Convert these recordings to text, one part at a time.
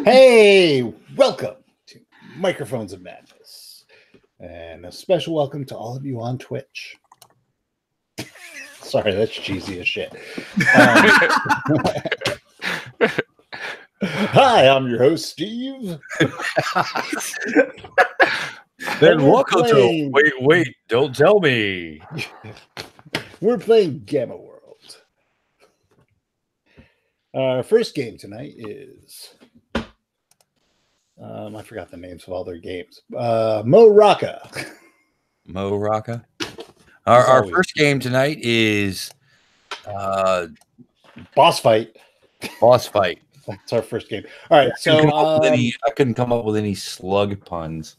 Hey, welcome to Microphones of Madness, and a special welcome to all of you on Twitch. Sorry, that's cheesy as shit. Hi, I'm your host, Steve. Then welcome to Wait, don't tell me. We're playing Gamma World. Our first game tonight is I forgot the names of all their games. Mo Rocca. Mo Rocca. Our first game tonight is Boss Fight. Boss Fight. That's our first game. All right, I couldn't come up with any slug puns.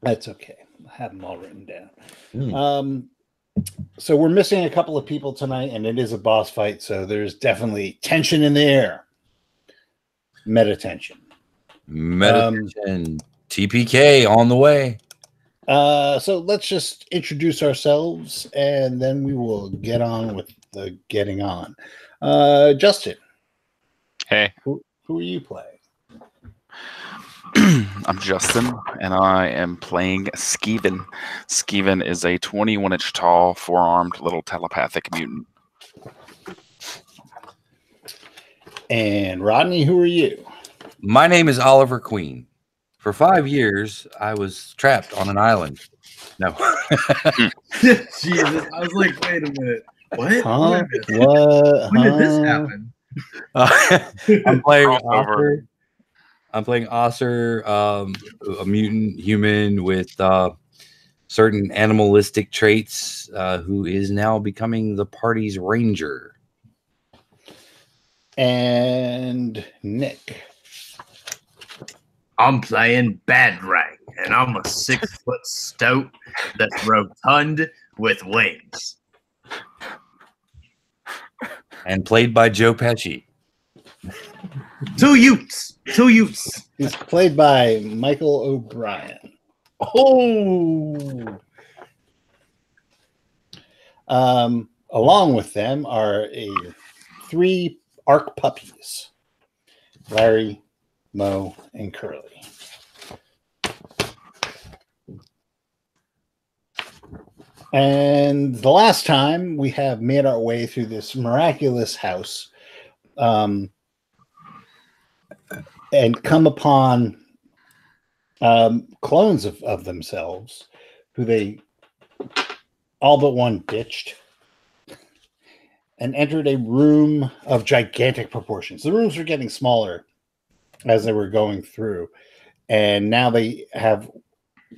That's okay. I have them all written down. So we're missing a couple of people tonight, and it is a boss fight, so there's definitely tension in the air. Meta tension. TPK on the way. So let's just introduce ourselves, and then we will get on with the getting on. Justin. Hey. Who are you playing? I'm Justin, and I am playing Skeeven. Skeeven is a 21-inch tall, four-armed little telepathic mutant. And Rodney, who are you? My name is Oliver Queen. For 5 years, I was trapped on an island. No. Jesus, I was like, wait a minute. What? Huh? When did this happen? I'm playing Osser, a mutant human with certain animalistic traits, who is now becoming the party's ranger. And Nick. I'm playing Badrang, and I'm a 6-foot stout that's rotund with wings. And played by Joe Pesci. Two Utes. He's played by Michael O'Brien. Oh. Along with them are 3 ARC puppies. Larry, Mo, and Curly. And the last time we have made our way through this miraculous house and come upon clones of themselves who they all but one ditched and entered a room of gigantic proportions. The rooms were getting smaller as they were going through, and now they have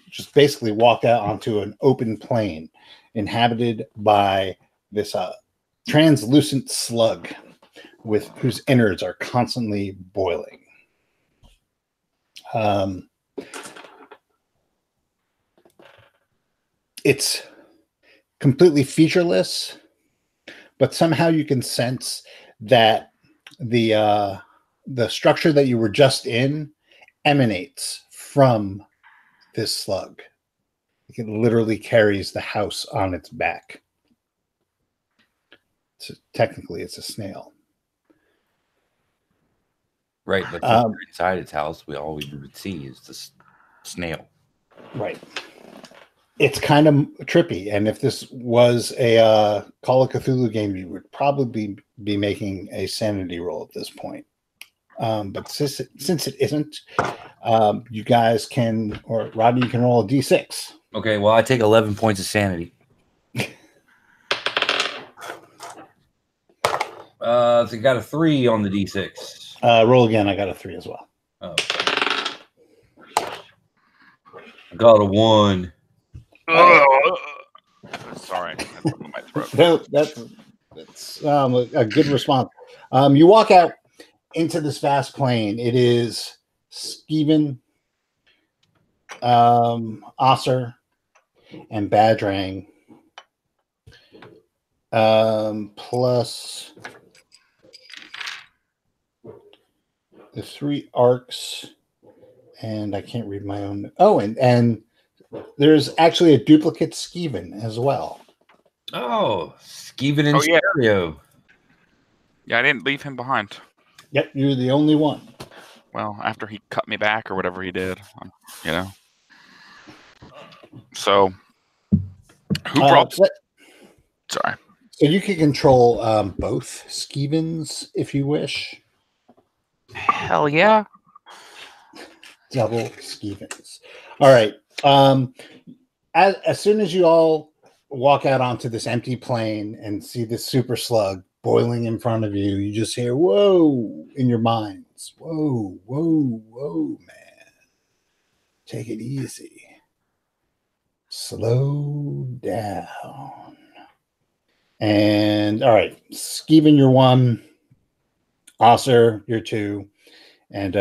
just basically walked out onto an open plain inhabited by this translucent slug with whose innards are constantly boiling. It's completely featureless, but somehow you can sense that the structure that you were just in emanates from this slug. It literally carries the house on its back. So technically, it's a snail. Right, but inside its house, all we would see is this snail. Right. It's kind of trippy, and if this was a Call of Cthulhu game, you would probably be making a sanity roll at this point. But since it isn't, you guys can, or Rodney, you can roll a d6. Okay, well, I take 11 points of sanity. So you got a 3 on the d6. Roll again. I got a 3 as well. Oh. I got a 1. Sorry, that's in my throat. No, that's a good response. You walk out into this vast plain. It is Skeeven, Osser, and Badrang, plus the 3 arcs, and I can't read my own. Oh, and there's actually a duplicate Skeeven as well. Oh, Skeeven in stereo. Yeah, I didn't leave him behind. Yep, you're the only one. Well, after he cut me back or whatever he did, you know. So, who brought? Sorry. So you can control both Skevins if you wish. Hell yeah. Double Skevins. All right. As soon as you all walk out onto this empty plain and see this super slug boiling in front of you, you just hear "whoa" in your minds. Whoa, whoa, whoa, man. Take it easy. Slow down. And all right, Skeven, you're 1. Osser, you're 2. And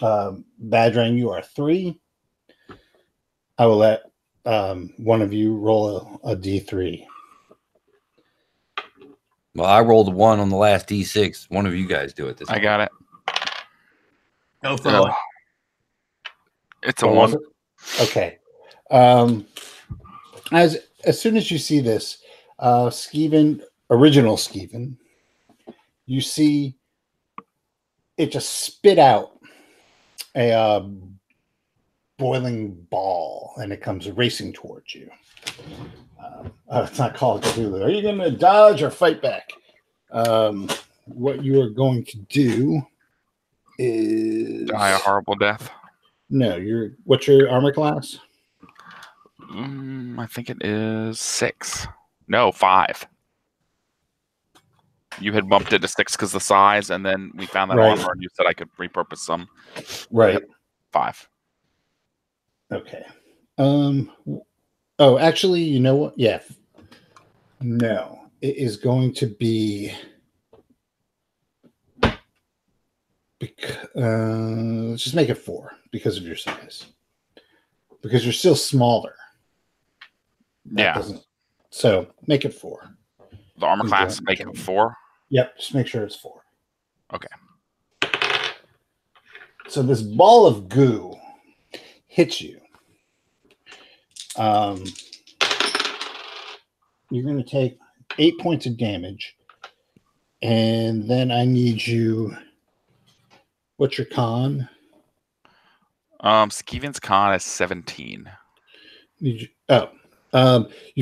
Badrang, you are 3. I will let one of you roll a D3. Well, I rolled a 1 on the last D6. One of you guys do it this time. I got it. Go for it. It's a What was 1. it? Okay. As soon as you see this, Skeven, original Skeven, you see it just spit out a boiling ball, and it comes racing towards you. It's not Call of Cthulhu. Are you going to dodge or fight back? What you are going to do is Die a horrible death. No, what's your armor class? I think it is 6. No, 5. You had bumped it to 6 because the size, and then we found that Right. armor, and you said I could repurpose some. Right. 5. Okay. Oh, actually, you know what? Yeah. No, it is going to be. Let's just make it 4 because of your size. Because you're still smaller. Yeah. So make it 4. The armor Is class that- make it 4. Yep, just make sure it's 4. Okay. So this ball of goo hits you. You're going to take 8 points of damage, and then I need you. What's your con? Skeven's con is 17. You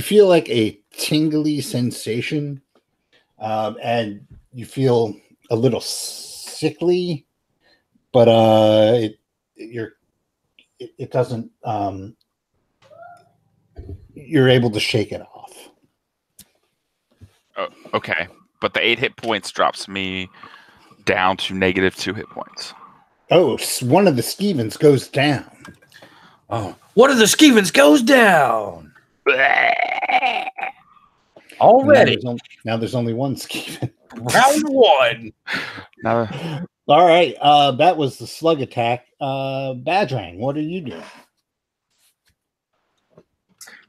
feel like a tingly sensation, and you feel a little sickly, but it doesn't. You're able to shake it off. Oh, okay, but the 8 hit points drops me down to -2 hit points. Oh, one of the Skevins goes down. Oh, one of the Skevins goes down already. Now there's only one Skeven. Round 1. Now, All right, that was the slug attack. Badrang, what are you doing?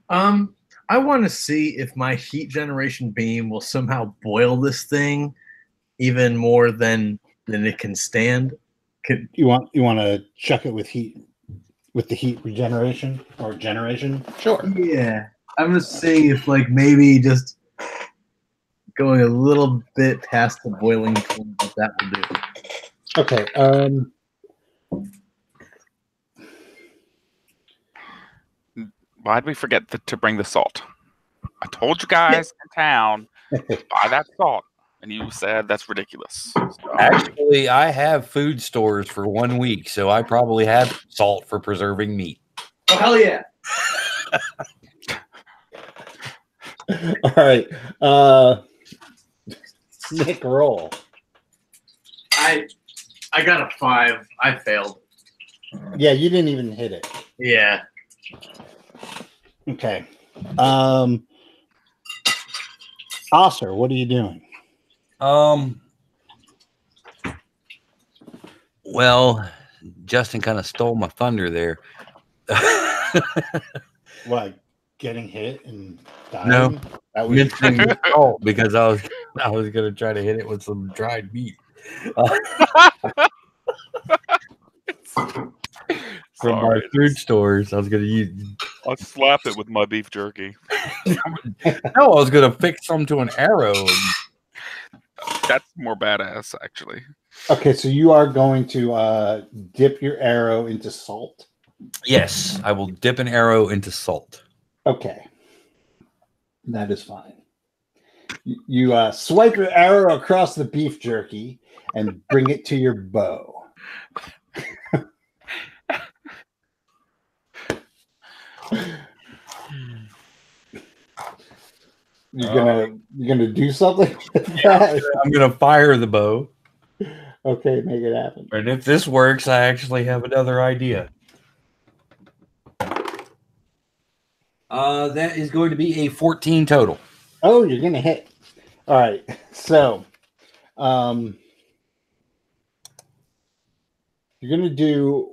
I want to see if my heat generation beam will somehow boil this thing even more than it can stand. You want to chuck it with the heat regeneration or generation? Sure. Yeah, I'm just seeing if maybe just going a little bit past the boiling point, what that will do. Okay. why'd we forget to bring the salt? I told you guys in town buy that salt, and you said that's ridiculous. So, Actually, I have food stores for 1 week, so I probably have salt for preserving meat. Oh, hell yeah. All right. Nick, roll. I got a 5. I failed. Yeah, you didn't even hit it. Yeah. Okay. Oscar, what are you doing? Well, Justin kind of stole my thunder there. What, getting hit and dying? No. That was Mentioning the salt because I was gonna try to hit it with some dried meat from our sorry. food stores. I was gonna use. I'll slap it with my beef jerky. No, I was gonna fix some to an arrow. That's more badass, actually. Okay, so you are going to dip your arrow into salt. Yes, I will dip an arrow into salt. Okay, that is fine. You swipe your arrow across the beef jerky and bring it to your bow. You're gonna do something with that? I'm gonna fire the bow. Okay, make it happen. And if this works, I actually have another idea. That is going to be a 14 total. Oh, you're gonna hit. All right. So, you're gonna do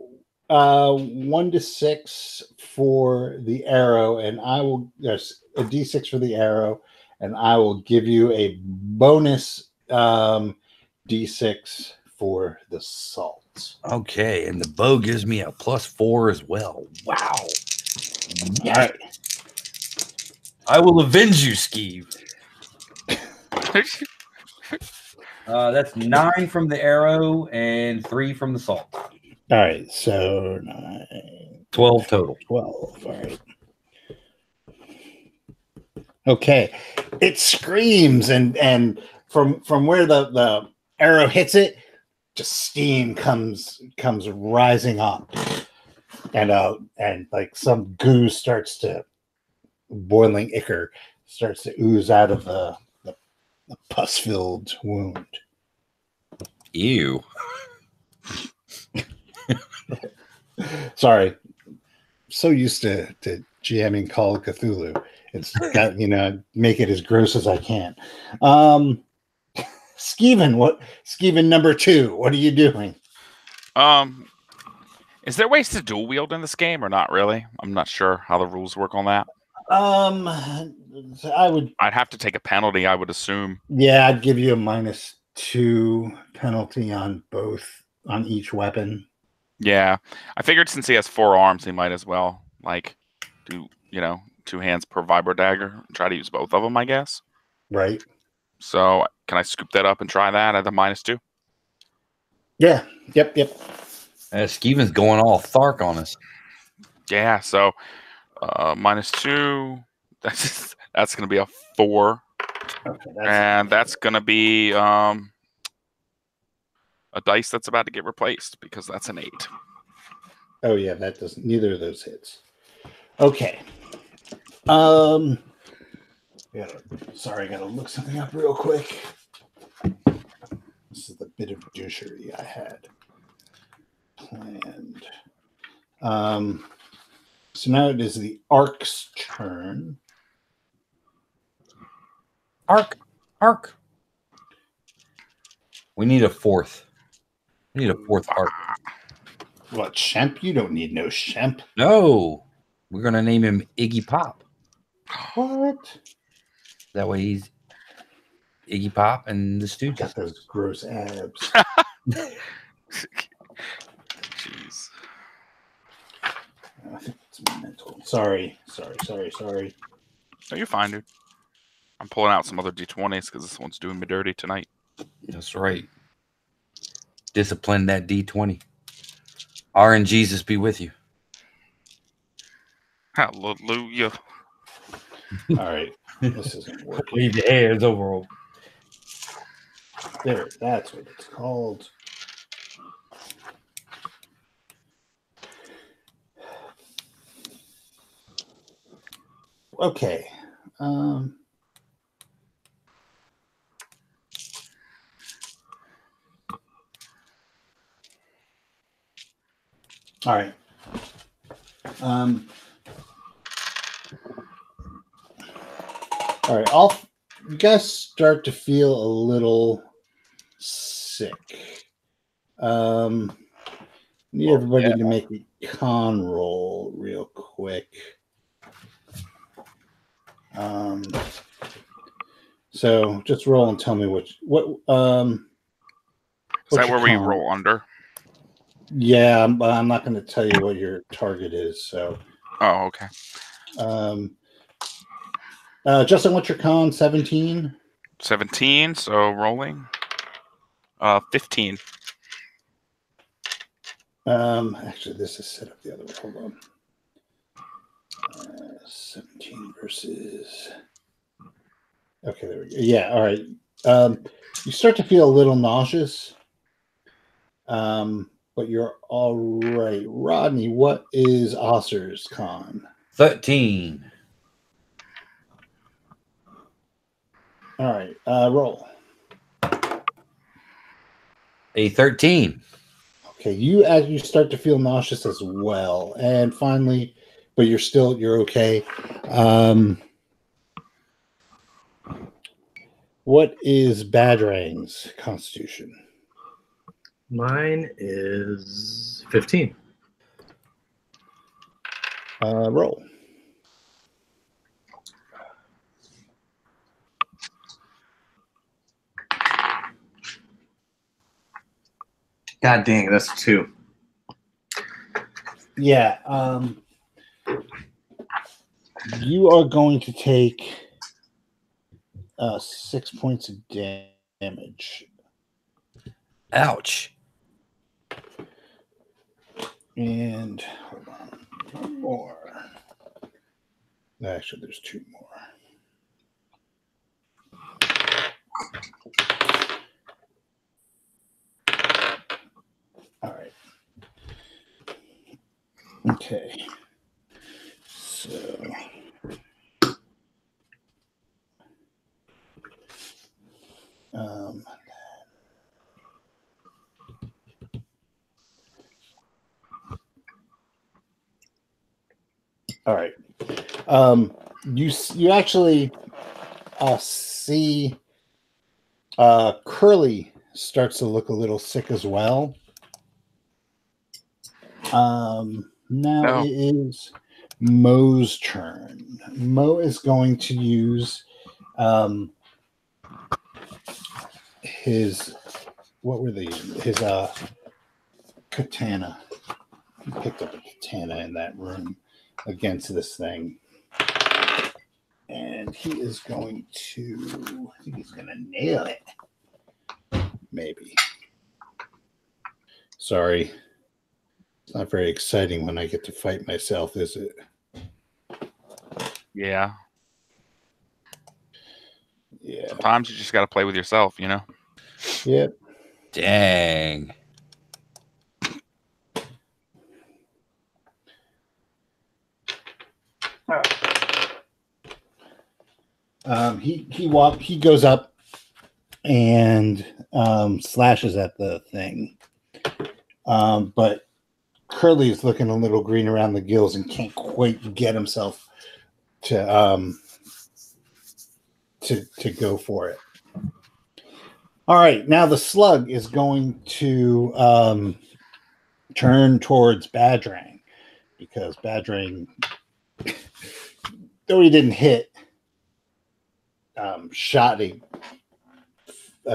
1d6 for the arrow, and I will. There's a d6 for the arrow, and I will give you a bonus d6 for the salt. Okay, and the bow gives me a +4 as well. Wow. All right. I will avenge you, Skeeve. That's 9 from the arrow and 3 from the salt. All right. So 9, 12 total. 12. All right. Okay. It screams, and from where the arrow hits it, just steam comes rising up, and like some goo starts to boiling ichor starts to ooze out of the pus-filled wound. Ew. Sorry, so used to GMing Call of Cthulhu. It's got make it as gross as I can. Skeeven number 2, what are you doing? Is there ways to dual wield in this game or not really? I'm not sure how the rules work on that. I'd have to take a penalty, I would assume. Yeah, I'd give you a -2 penalty on each weapon. Yeah, I figured since he has 4 arms, he might as well do 2 hands per vibro dagger. Try to use both of them, I guess. Right. So can I scoop that up and try that at the -2? Yeah. Yep. Skeeven's going all Thark on us. Yeah. So -2. That's going to be a 4, okay, and that's going to be a dice that's about to get replaced because that's an 8. Oh yeah, that doesn't. Neither of those hits. Okay. Sorry, I gotta look something up real quick. This is the bit of douchery I had planned. So now it is the Ark's turn. Ark. We need a 4th. We need a 4th Ark. What, Shemp? You don't need no Shemp. No. We're going to name him Iggy Pop. What? That way he's Iggy Pop and the Stooges. Got those gross abs. Jeez. I think it's mental. Sorry. No, you're fine, dude. I'm pulling out some other D20s because this one's doing me dirty tonight. That's right. Discipline that D20. RNGesus be with you. Hallelujah. All right. This isn't working. Leave your hands over. There, that's what it's called. Okay. All right. All right. You guys start to feel a little sick. Need everybody to make a con roll real quick. So just roll and tell me what. Is that where we roll under? Yeah, I'm not going to tell you what your target is. So. Oh, okay. Justin, what's your con? 17. 17, so rolling. 15. Actually, this is set up the other way. Hold on. 17 versus. Okay, there we go. Yeah, all right. You start to feel a little nauseous, but you're all right. Rodney, what is Osser's con? 13. All right, roll. A 13. Okay, you start to feel nauseous as well, and finally, but you're okay. What is Badrang's constitution? Mine is 15. Roll. God dang, that's 2. Yeah. You are going to take 6 points of damage. Ouch. And hold on. One more. Actually, there's 2 more. All right. Okay. So. All right. You actually see Curly starts to look a little sick as well. Now it is Mo's turn. Mo is going to use his katana. He picked up a katana in that room against this thing. And he is going to, I think he's going to nail it. Maybe. Sorry. It's not very exciting when I get to fight myself, is it? Yeah. Yeah. Sometimes you just got to play with yourself, you know? Yep. Dang. He goes up and slashes at the thing. But Curly is looking a little green around the gills and can't quite get himself to go for it. All right, now the slug is going to turn towards Badrang because Badrang, though he didn't hit, shot a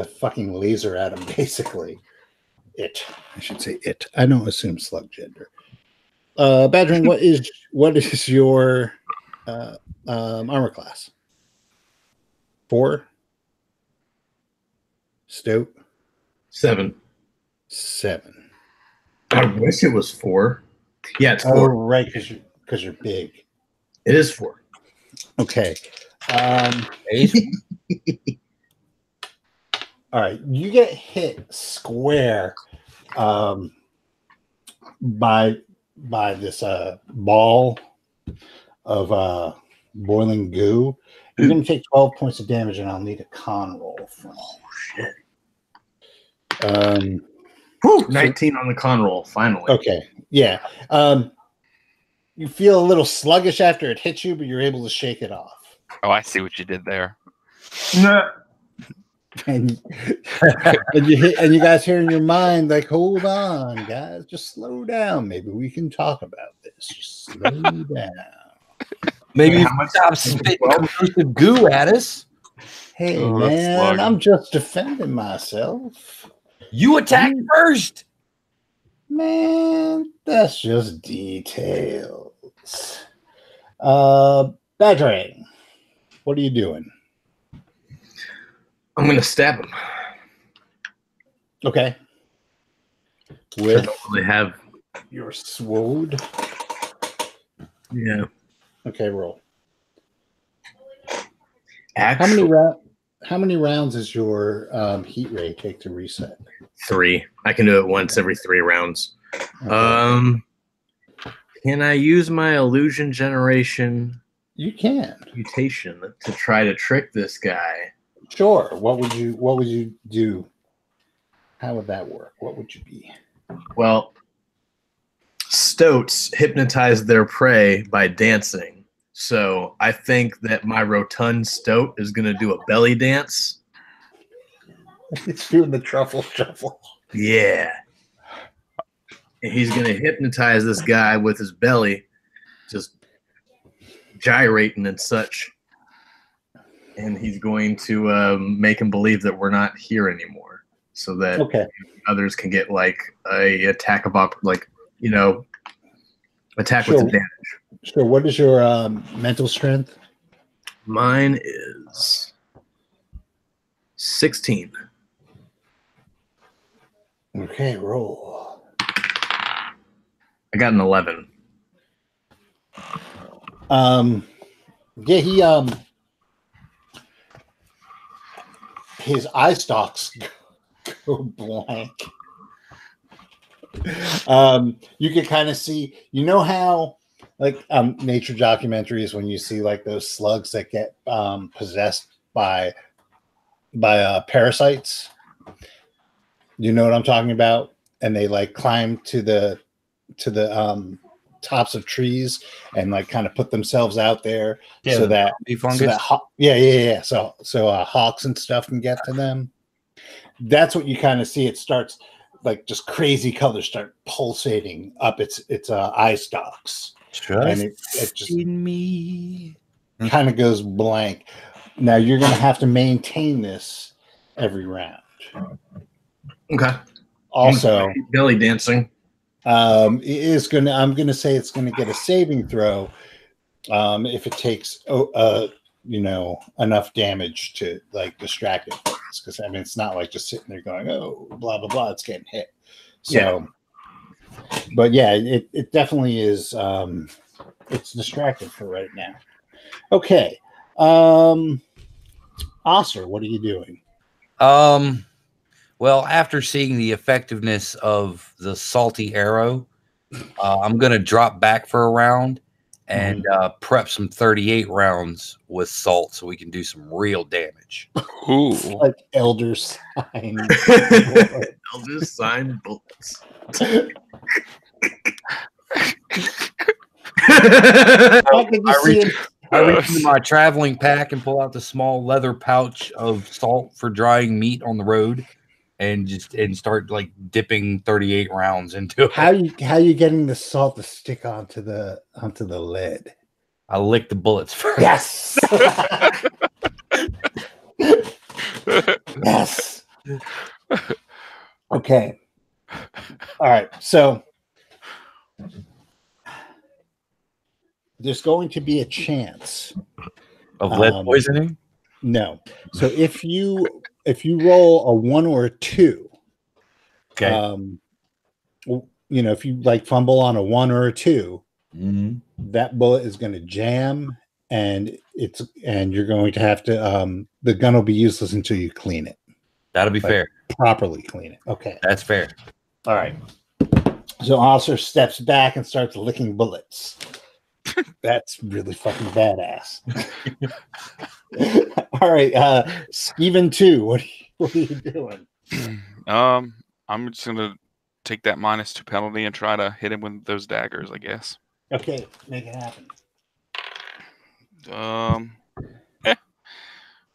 fucking laser at him, basically. I should say it. I don't assume slug gender. Badrang, what is your armor class? 4? Stout? 7. 7. I wish it was 4. Yeah, it's 4. Oh, right, because you're big. It is 4. Okay. 8. All right, you get hit square by this ball of boiling goo. You're going to take 12 points of damage, and I'll need a con roll from. Oh shit! 19 on the con roll. Finally. Okay. Yeah. You feel a little sluggish after it hits you, but you're able to shake it off. Oh, I see what you did there. And you guys hear in your mind, like, hold on, guys, just slow down. Maybe we can talk about this. Just slow down. Maybe stop spitting corrosive goo at us. Hey, Oh, man, I'm just defending myself. You attacked first. Man, that's just details. Badrang, what are you doing? I'm gonna stab him. Okay. I With don't really have. your sword. Yeah. Okay, roll. Actually, How many rounds is your heat ray take to reset? 3. I can do it once every 3 rounds. Okay. Can I use my illusion generation You can. mutation to try to trick this guy? Sure. What would you do? How would that work? What would you be? Well, stoats hypnotize their prey by dancing. So I think that my rotund stoat is going to do a belly dance. It's doing the truffle shuffle. Yeah. And he's going to hypnotize this guy with his belly, just gyrating and such. And he's going to make him believe that we're not here anymore, so that Okay. others can get like a attack of attack Sure. with advantage. Sure. What is your mental strength? Mine is 16. Okay, roll. I got an 11. Yeah, he his eye stalks go blank. You can kind of see, you know how like nature documentaries when you see like those slugs that get possessed by parasites. You know what I'm talking about? And they like climb to the tops of trees and like kind of put themselves out there so that hawks and stuff can get to them. That's what you kind of see. It starts like just crazy colors start pulsating up its eye stalks, and it just in me kind of goes blank. Now you're gonna have to maintain this every round. Okay. Also, belly dancing. I'm gonna say it's gonna get a saving throw if it takes enough damage to like distract it, because I mean it's not like just sitting there going, oh, blah blah blah, it's getting hit. So but yeah, it definitely is it's distracted for right now. Okay. Oscar, what are you doing? Well, after seeing the effectiveness of the salty arrow, I'm going to drop back for a round and prep some 38 rounds with salt so we can do some real damage. Ooh. Like Elder Sign. Elder Sign bullets. I reach into my traveling pack and pull out the small leather pouch of salt for drying meat on the road, and start like dipping 38 rounds into it. How you getting the salt to stick onto the lead? I lick the bullets first. Yes. Yes. Okay. All right. So there's going to be a chance of lead poisoning. No. So if you roll a 1 or a 2, okay. If you like fumble on a 1 or a 2, that bullet is going to jam, and you're going to have to the gun will be useless until you clean it. That'll be fair. Properly clean it. Okay. That's fair. All right. So officer steps back and starts licking bullets. That's really fucking badass. All right, Steven 2, what are you doing? I'm just gonna take that -2 penalty and try to hit him with those daggers, I guess. Okay, make it happen.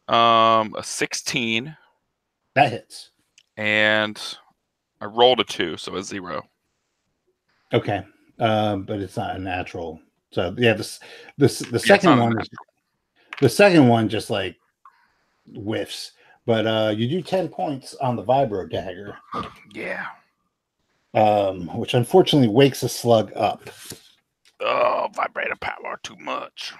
A 16. That hits. And I rolled a 2, so a 0. Okay, but it's not a natural. So yeah, the second one the second one just like whiffs, but you do 10 points on the vibro dagger. Yeah. Which unfortunately wakes a slug up. Oh, vibrator power too much.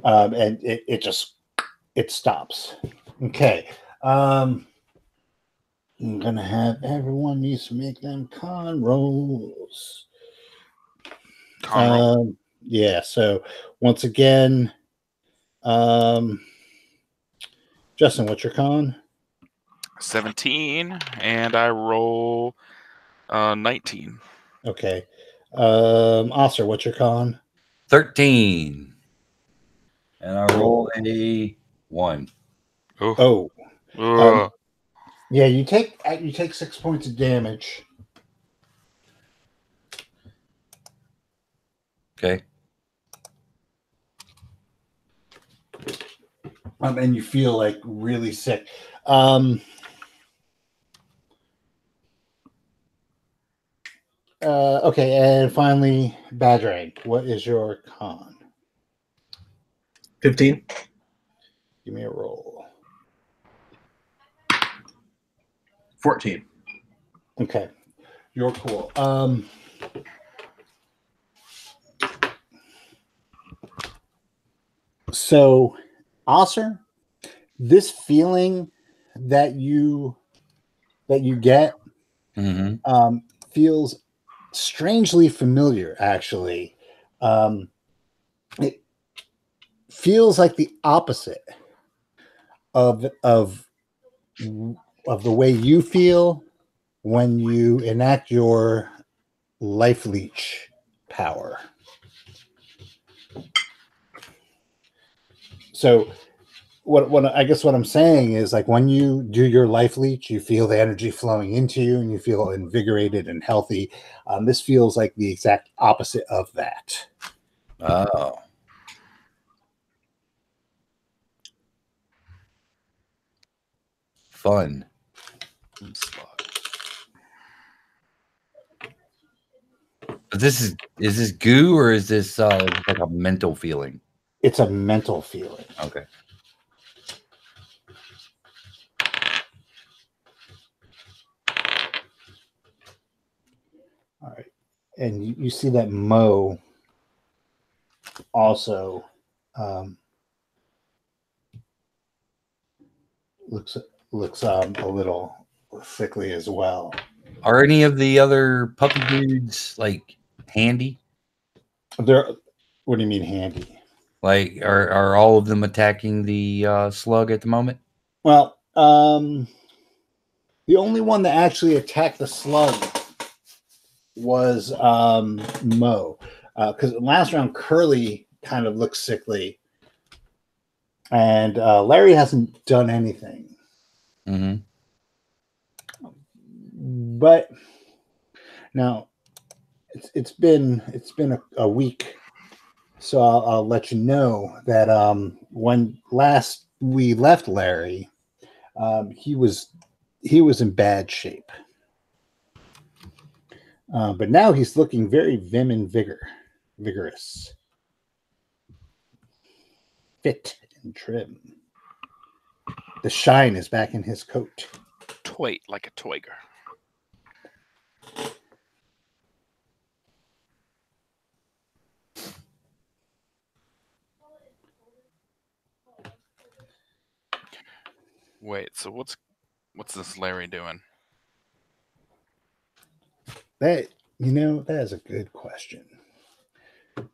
And it stops. Okay. I'm gonna have everyone needs to make them con rolls. Con roll. Yeah. So once again, Justin, what's your con? 17, and I roll 19. Okay. Oscar, what's your con? 13. And I roll a 1. Oh. Oh, yeah. You take 6 points of damage. Okay. And you feel like really sick. Okay, and finally, Badrang, what is your con? 15. Give me a roll. 14. Okay, you're cool. So, Oscar, this feeling that you get Mm-hmm. feels strangely familiar. Actually, it feels like the opposite of the way you feel when you enact your life leech power. So what I guess what I'm saying is, like, when you do your life leech, you feel the energy flowing into you and you feel invigorated and healthy. This feels like the exact opposite of that. Oh. Fun. But is this goo, or is this like a mental feeling? It's a mental feeling. Okay. All right. And you see that Mo also looks a little sickly as well. Are any of the other puppy dudes like handy? What do you mean handy? Like, are all of them attacking the slug at the moment? Well, the only one that actually attacked the slug was Mo, because last round Curly kind of looked sickly, and Larry hasn't done anything. Mm-hmm. But now it's been a week, so I'll let you know that when last we left Larry, he was in bad shape. But now he's looking very vim and vigorous, fit and trim. The shine is back in his coat. Toy like a toiger. Wait, so what's this Larry doing? That is a good question.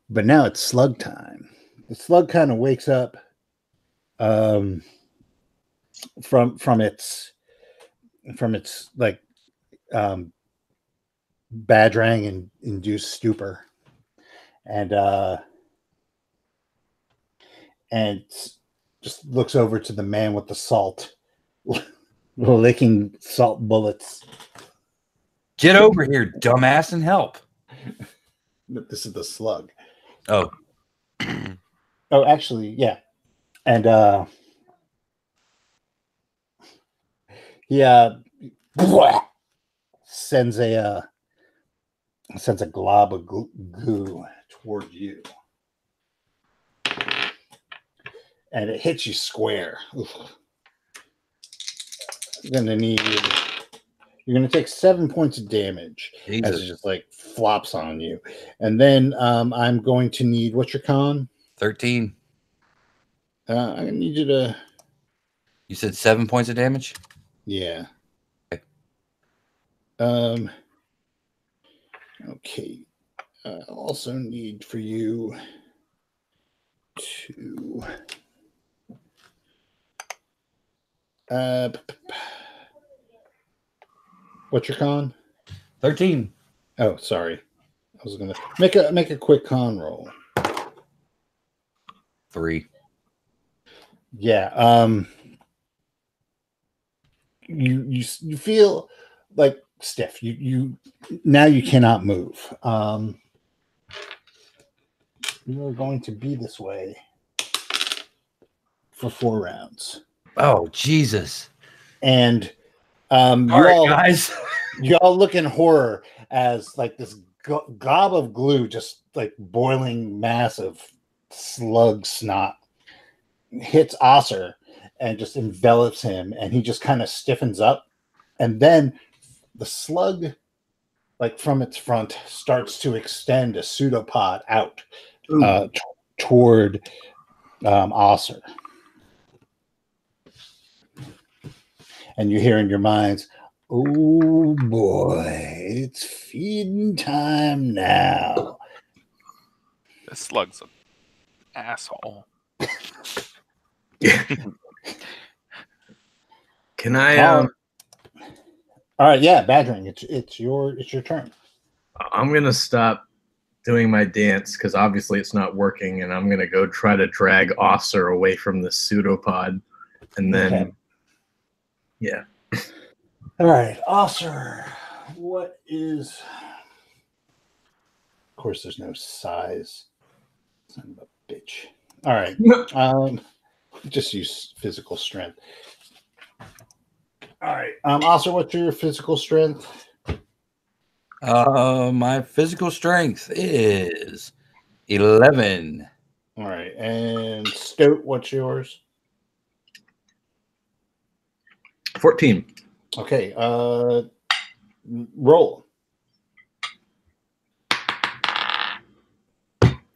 But now it's slug time. The slug kind of wakes up from its like Badrang and induced stupor, and just looks over to the man with the salt, licking salt bullets. Get over here, dumbass, and help. This is the slug. Oh. Oh, actually, yeah. And he sends a glob of goo toward you, and it hits you square. Oof. You're gonna take 7 points of damage as it just like flops on you, and then I'm going to need, what's your con? 13. I need you to You said 7 points of damage? Yeah. Okay. Okay. I also need for you to what's your con? 13. Oh, sorry. I was gonna make a quick con roll. 3. Yeah. You feel like stiff. You now you cannot move. You are going to be this way for 4 rounds. Oh, Jesus. And All right, guys. you all look in horror as like this gob of glue, just like boiling mass of slug snot, hits Osser and just envelops him, and he just kind of stiffens up. And then the slug, like from its front, starts to extend a pseudopod out toward Osser. And you hear in your minds, oh boy, it's feeding time now. This slug's an asshole. Can I? All right, yeah, Badgering, it's your turn. I'm gonna stop doing my dance because obviously it's not working, and I'm gonna go try to drag Osser away from the pseudopod, and then, Okay. yeah. All right, Osser, what is? Of course, there's no size. Son of a bitch. All right, just use physical strength. All right, Osser, what's your physical strength? My physical strength is 11. All right, and Stoat, what's yours? 14. Okay, roll.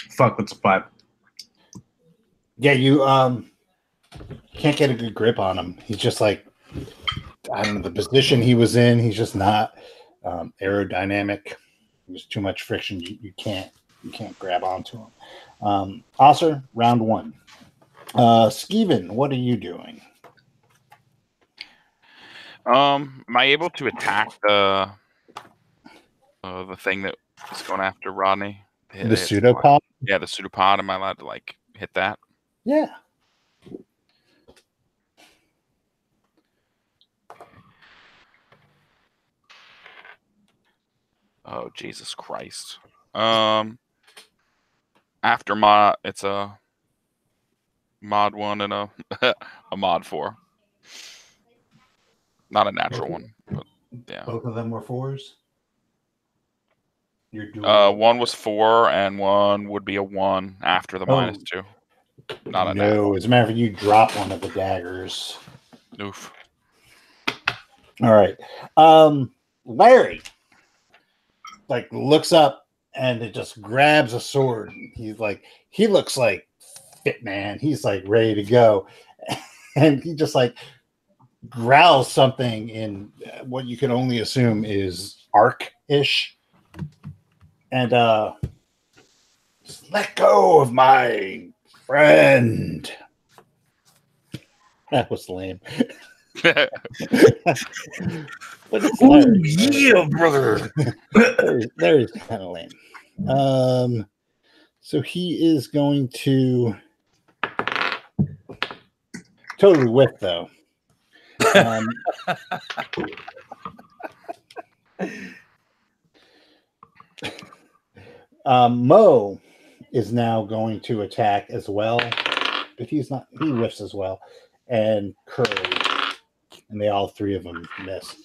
Fuck, that's a 5. Yeah, you can't get a good grip on him. He's just like, I don't know, the position he was in, he's just not aerodynamic. There's too much friction. You can't grab onto him. Osser, round 1. Skeeven, what are you doing? Am I able to attack the thing that is going after Rodney? The pseudopod? Yeah, the pseudopod. Am I allowed to like hit that? Yeah. Oh, Jesus Christ. After it's a mod 1 and a a mod 4. Not a natural one, but yeah. Both of them were 4s? You're doing 1 was 4 and 1 would be a 1 after the -2. Not a no. As a matter of fact, you drop one of the daggers. Oof. All right. Larry like looks up and it just grabs a sword. He looks like fit man. He's like ready to go. And he just like growls something in what you can only assume is Arc-ish. And just let go of my friend. That was lame. But it's Yeah, brother. there is kind of lame. So he is going to totally whiff though. Mo is now going to attack as well, but he whiffs as well, and Curly. And they all 3 of them miss.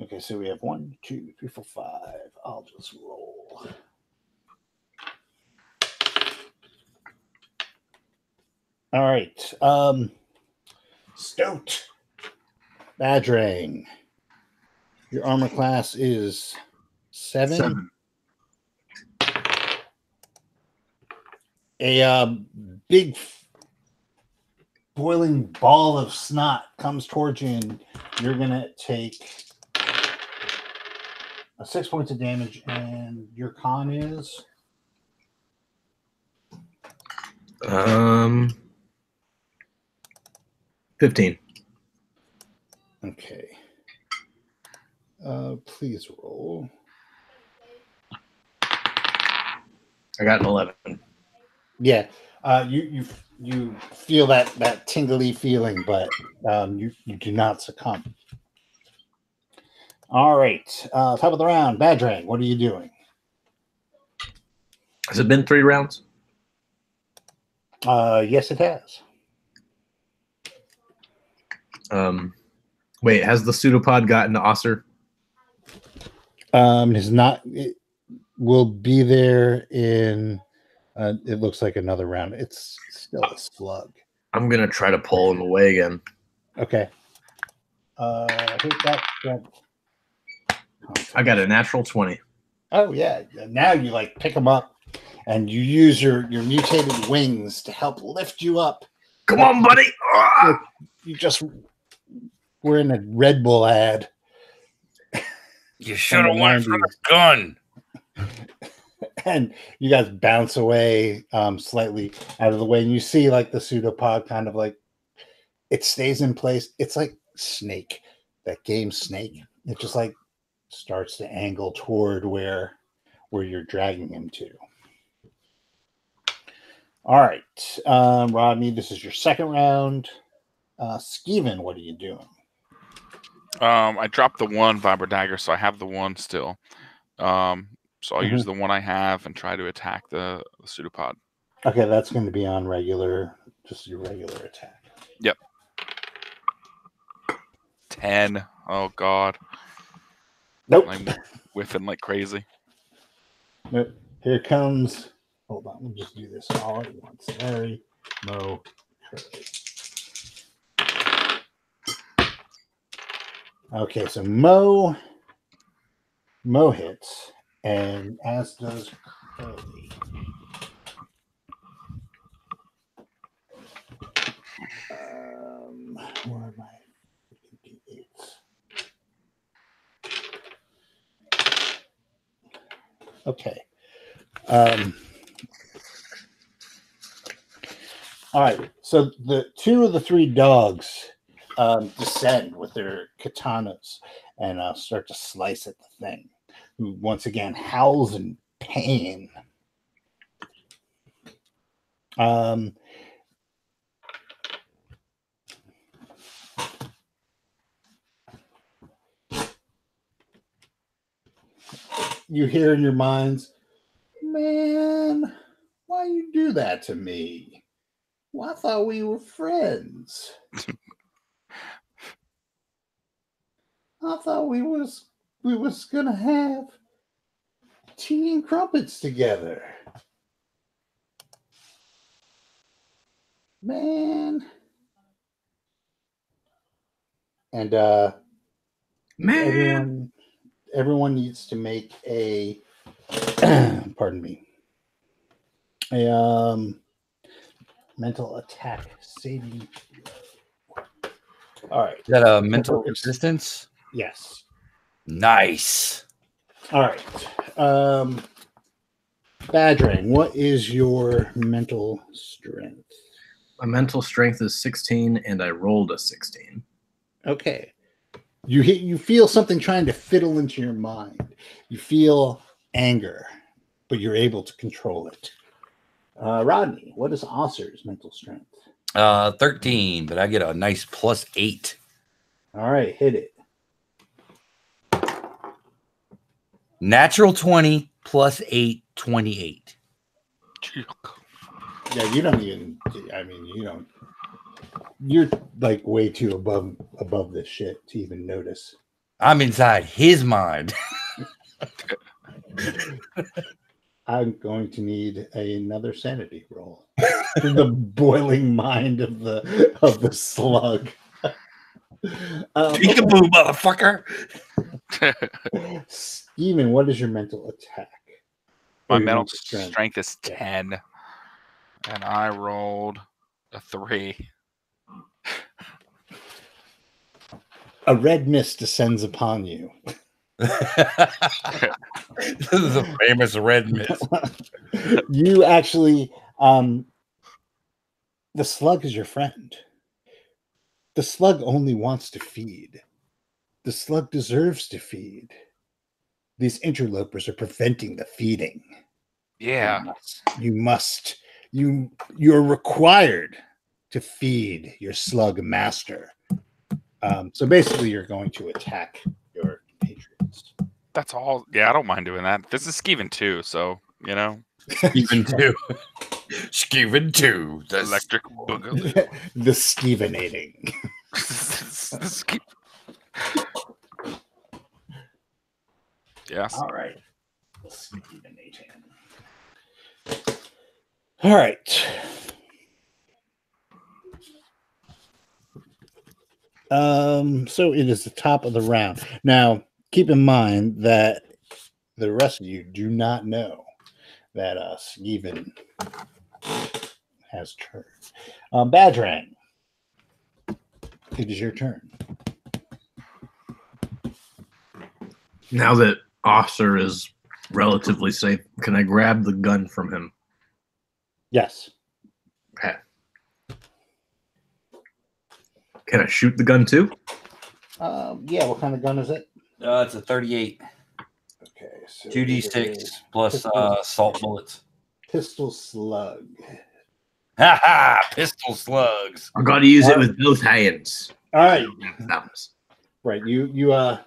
Okay, so we have 1, 2, 3, 4, 5. I'll just roll. All right. Stoat. Badgering. Your armor class is 7. A big boiling ball of snot comes towards you, and you're gonna take 6 points of damage. And your con is 15. okay. Please roll. I got an 11. Yeah, you feel that tingly feeling, but you do not succumb. All right, top of the round, Badrang, what are you doing? Has it been 3 rounds? Yes, it has. Wait, has the pseudopod gotten to Osser? Is not. It will be there in. It looks like another round. It's still a slug. I'm gonna try to pull him away again. Okay. Hit that. I got a natural 20. Oh yeah. Now you like pick him up, and you use your mutated wings to help lift you up. Come on, buddy! Ah! You just were in a Red Bull ad. You should have went for the gun. And you guys bounce away slightly out of the way, and you see like the pseudopod kind of like it stays in place. It's like Snake, that game Snake. It just like starts to angle toward where you're dragging him to. All right, Rodney, this is your second round. Skeevan, what are you doing? I dropped the one vibro dagger, so I have the one still. So I'll use the one I have and try to attack the pseudopod. Okay, that's going to be on regular, just your regular attack. Yep. 10. Oh god. Nope. I'm whiffing like crazy. Nope. Here comes. Hold on, we'll just do this all at once. Larry, Mo, Curly. Okay, so Mo hits, and as does Curly. Where are my D8s? Okay. All right. So the 2 of the 3 dogs descend with their katanas and start to slice at the thing, who once again howls in pain. You hear in your minds, man, why you do that to me? Well, I thought we were friends. I thought we was gonna have tea and crumpets together. Man. And Man. everyone needs to make a pardon me. A mental attack saving. All right. Is that a mental resistance? Yes. Nice. All right. Badrang, what is your mental strength? My mental strength is 16, and I rolled a 16. Okay. You feel something trying to fiddle into your mind. You feel anger, but you're able to control it. Rodney, what is Osser's mental strength? 13, but I get a nice +8. All right, hit it. Natural 20 +8, 28. Yeah, you don't even. I mean, you don't. You're like way too above this shit to even notice. I'm inside his mind. I'm going to need another sanity roll. The boiling mind of the slug. Peekaboo, motherfucker. Steven, what is your mental attack? My Or your mental strength is 10. And I rolled a 3. A red mist descends upon you. This is a famous red mist. You actually, the slug is your friend. The slug only wants to feed. The slug deserves to feed. These interlopers are preventing the feeding. Yeah. You're required to feed your slug master. So basically, you're going to attack your compatriots. That's all. Yeah, I don't mind doing that. This is Skeevan too, so, you know. Skeevan 2. Skeevan 2. The Electric Boogaloo. The Stevenating. Yes. All right. Stevenating. All right. So it is the top of the round. Now, keep in mind that the rest of you do not know that Skeevan has turned. Badrang, it is your turn. Now that Officer is relatively safe, can I grab the gun from him? Yes. Okay. Can I shoot the gun too? Yeah, what kind of gun is it? it's a 38. Okay. So 2d6 plus salt bullets. Pistol slug. Ha ha! Pistol slugs. I got to use it with both hands. All right. Thumbs. Right. You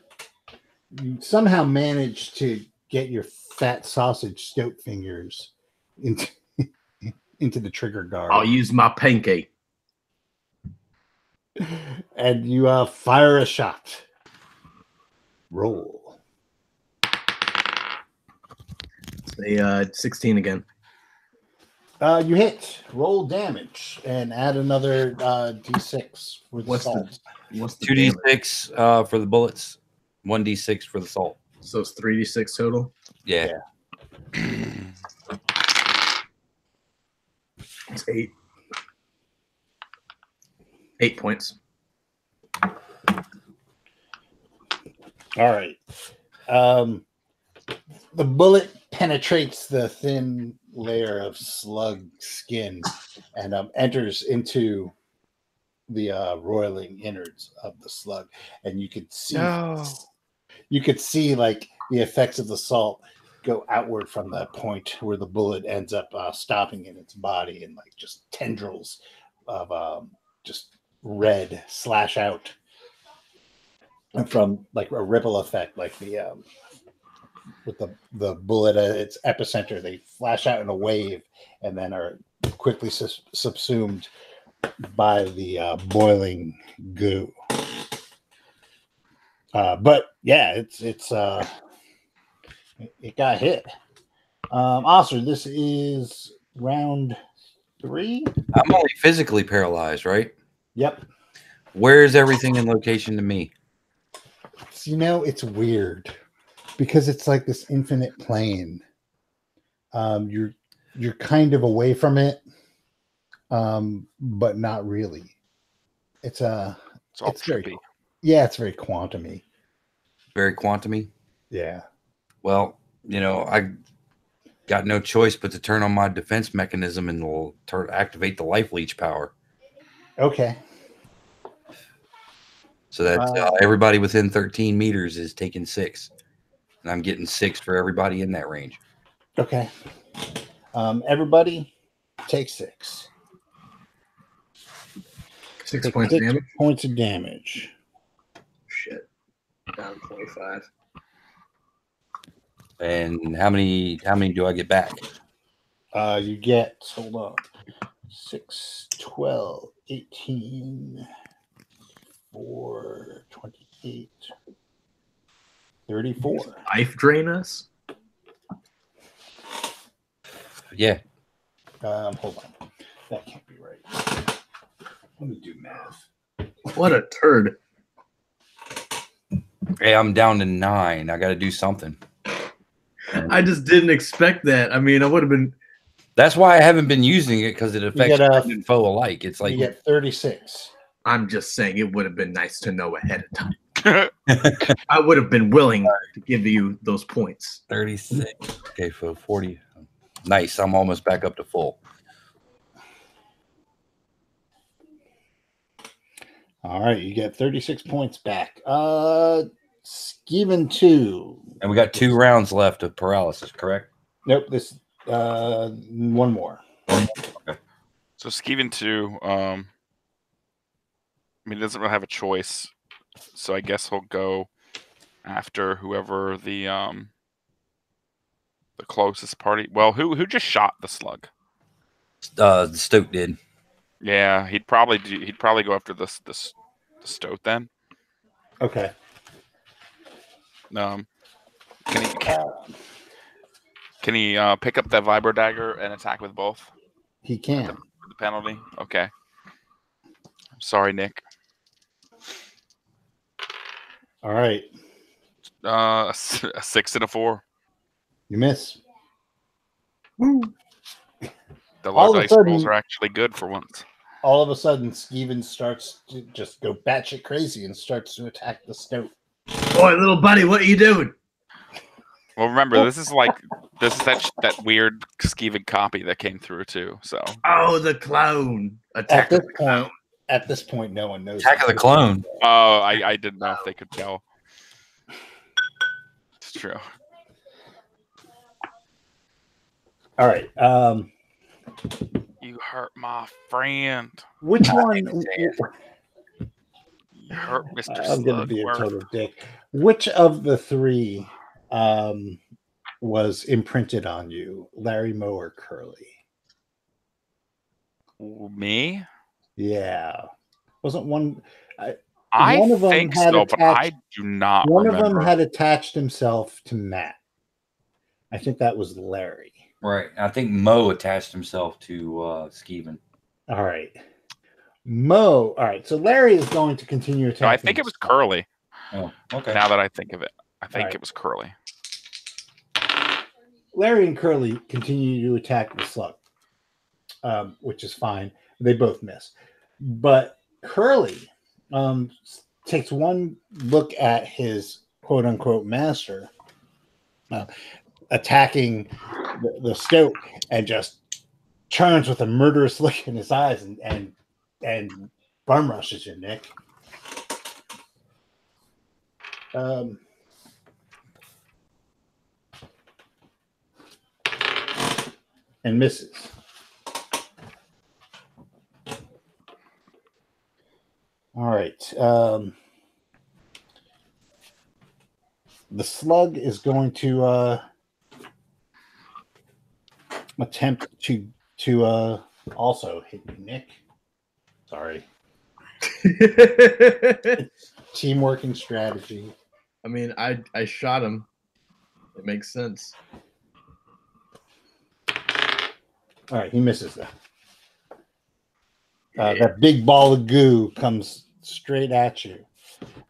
somehow managed to get your fat sausage stoat fingers into the trigger guard. I'll use my pinky. And you fire a shot. Roll. Say 16 again. You hit. Roll damage and add another d6 for the What's salt. What's the 2d6 for the bullets, 1d6 for the salt. So it's 3d6 total? Yeah. It's 8. 8 points. All right. The bullet penetrates the thin layer of slug skin and enters into the roiling innards of the slug, and you could see like the effects of the salt go outward from the point where the bullet ends up stopping in its body, and like just tendrils of just red slash out, and from like a ripple effect, like the with the bullet at its epicenter, they flash out in a wave and then are quickly subsumed by the boiling goo. But yeah, it got hit. Oscar, this is round 3. I'm only physically paralyzed, right? Yep. Where's everything in location to me? So, it's weird because it's like this infinite plane. You're kind of away from it, but not really. It's all very, it's very quantum-y. Very quantum-y? Yeah. Well, I got no choice but to turn on my defense mechanism and will activate the life leech power. Okay. So that everybody within 13 meters is taking 6. And I'm getting 6 for everybody in that range. Okay. Everybody take 6. 6 points of damage? Points of damage. Shit. Down 25. And how many do I get back? You get, hold on, 6, 12, 18, 4, 28, 34. Life drain us? Yeah. Hold on. That can't be right. Let me do math. What a turd. Hey, I'm down to 9. I got to do something. I just didn't expect that. I mean, I would have been That's why I haven't been using it because it affects get a- friend and foe alike. It's like You get 36. I'm just saying it would have been nice to know ahead of time. I would have been willing to give you those points. 36. Okay, so 40. Nice. I'm almost back up to full. All right, you get 36 points back. Skeven 2. And we got 2 rounds left of paralysis, correct? Nope, this one more. So Skeven 2, I mean, he doesn't really have a choice, so I guess he'll go after whoever the closest party. Well, who just shot the slug? Stoke did. Yeah, he'd probably go after the stoat then. Okay. Can he pick up that vibro dagger and attack with both? He can. For the penalty? Okay. I'm sorry, Nick. All right. A 6 and a 4. You miss. The All low of a dice rolls sudden- are actually good for once. All of a sudden, Skeven starts to just go batshit crazy and starts to attack the stoat. Boy, little buddy, what are you doing? Well, remember, this is that weird Skeven copy that came through too. So Oh, the clown. At Attack this of the clown. point, at this point, no one knows. Attack of the Clone. oh, I didn't know if they could tell. It's true. All right. You hurt my friend. Which one? You hurt Mr. I'm going to be a Slugworth. total dick. Which of the 3 was imprinted on you, Larry, Moe, or Curly? Me? Yeah, wasn't one? I One of them think had so, but I attached- do not One remember. of them had attached himself to Matt. I think that was Larry. Right. I think Mo attached himself to Skeven. All right, Moe. All right, so Larry is going to continue attacking. No, I think it was Curly. Oh, okay. Now that I think of it, I think Alright. it was Curly. Larry and Curly continue to attack the slug, which is fine. They both miss. But Curly takes one look at his quote unquote master attacking the stoat and just turns with a murderous look in his eyes and bum rushes you, Nick. And misses. All right. The slug is going to attempt to also hit you, Nick. Sorry. Teamwork and strategy. I mean, I shot him. It makes sense. All right, he misses that. That big ball of goo comes straight at you,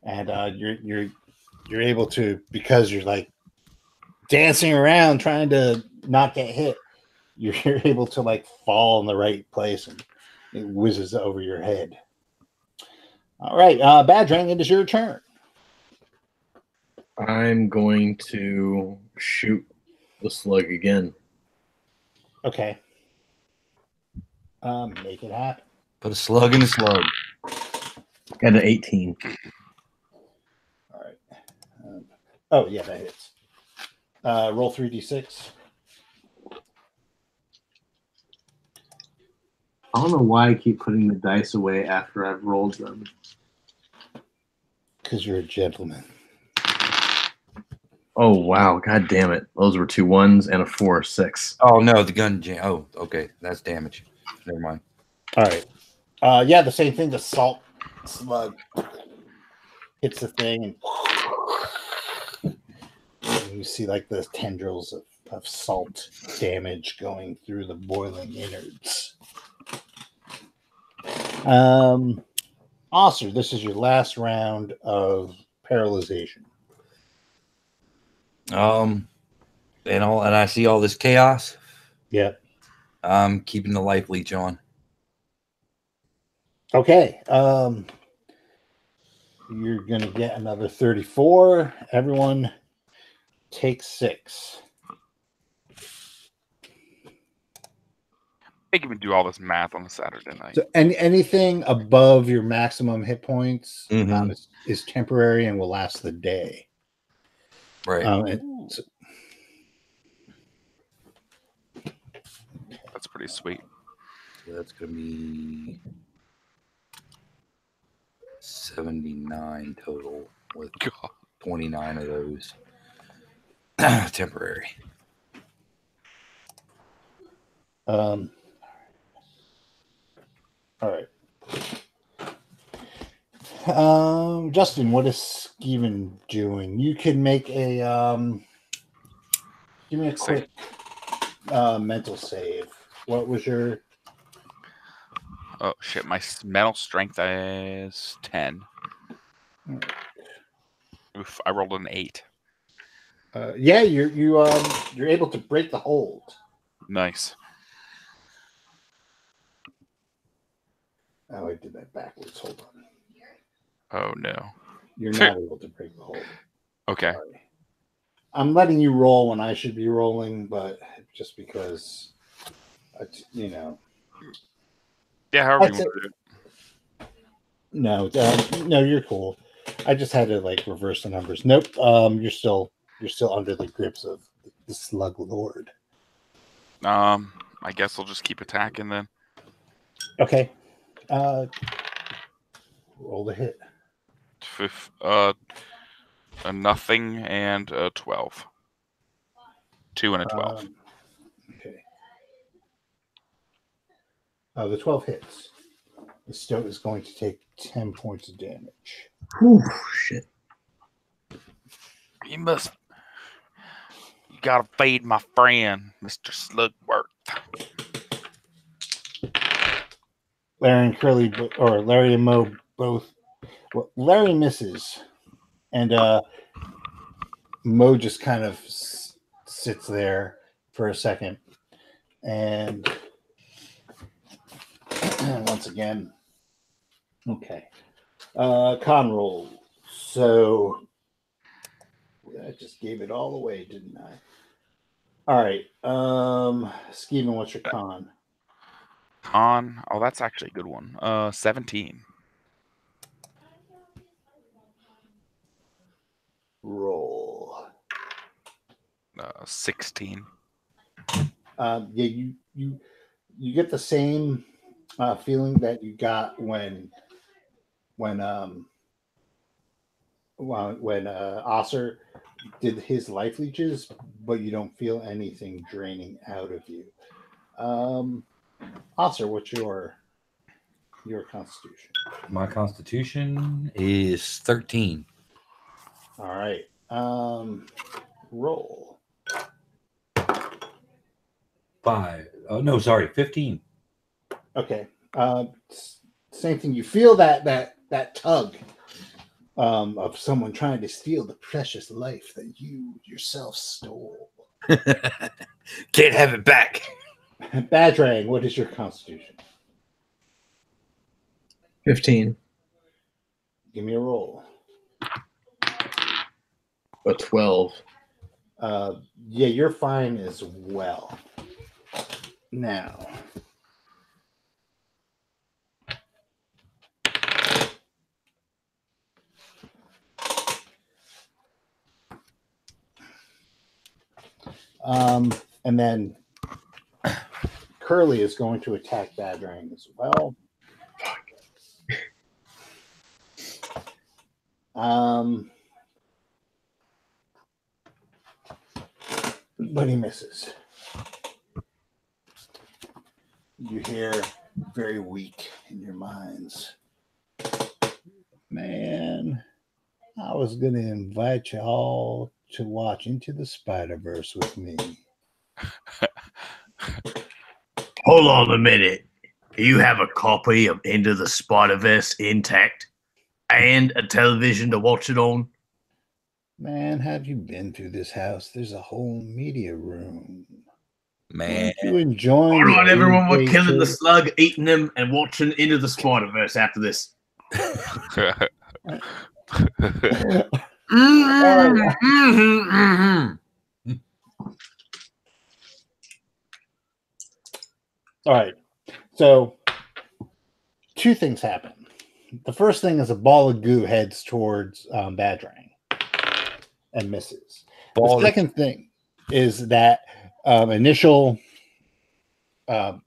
and you're able to, because you're like dancing around trying to not get hit. You're able to like fall in the right place, and it whizzes over your head. All right, Badrang, it is your turn. I'm going to shoot the slug again. Okay. Make it happen. Put a slug in a slug. Got an 18. All right. Oh yeah, that hits. Roll 3d6. I don't know why I keep putting the dice away after I've rolled them. Because you're a gentleman. Oh wow! God damn it! Those were 2 1s and a 4, 6. Oh no, the gun jam. Oh, okay, that's damage. Never mind. All right. Yeah, the same thing. The salt slug hits the thing, and you see like the tendrils of salt damage going through the boiling innards. Oscar, this is your last round of paralyzation. And I see all this chaos. Yeah. I'm keeping the life leech on. Okay. You're gonna get another 34. Everyone take 6. Making me do all this math on a Saturday night. So anything above your maximum hit points Mhm. is temporary and will last the day. Right. That's pretty sweet. So that's going to be 79 total with God. 29 of those temporary. All right. Justin, what is Skeevan doing? You can make a give me a quick mental save. What was your Oh shit! My mental strength is 10. Oof! I rolled an 8. yeah, you're able to break the hold. Nice. Oh, I did that backwards. Hold on. Oh no. You're not able to break the hold. Okay. Sorry. I'm letting you roll when I should be rolling, but just because, you know. Yeah, however you want to do it. No, no, you're cool. I just had to like reverse the numbers. Nope. You're still under the grips of the Slug Lord. I guess I'll just keep attacking then. Okay. Roll the hit. A nothing and a 12. 2 and a 12. Okay. The 12 hits. The Stoat is going to take 10 points of damage. Whew, shit. You gotta feed my friend, Mr. Slugworth. Larry and Mo both. Well, Larry misses, and Mo just kind of sits there for a second, and once again, okay, con roll. So I just gave it all away, didn't I? All right, Skeevan, what's your con? Con. Oh, that's actually a good one. 17. Roll. 16. Yeah, you get the same feeling that you got when Osser did his life leeches, but you don't feel anything draining out of you. Osser, what's your constitution? My constitution is 13. All right. Roll. 5. Oh, no, sorry, 15. Okay. Same thing. You feel that tug of someone trying to steal the precious life that you yourself stole. Can't have it back. Badrang, what is your constitution? 15. Give me a roll. A 12. Yeah, you're fine as well. Now, and then Curly is going to attack Badrang as well. But he misses. You hear very weak in your minds. Man, I was going to invite you all to watch Into the Spider-Verse with me. Hold on a minute. You have a copy of Into the Spider-Verse intact and a television to watch it on? Man, have you been through this house? There's a whole media room. Man. You enjoying All right, your everyone, we're killing the vacation? slug, eating him, and watching Into the Spider-Verse after this. All right. So, two things happen. The first thing is a ball of goo heads towards Badrang and misses. The second thing is that initial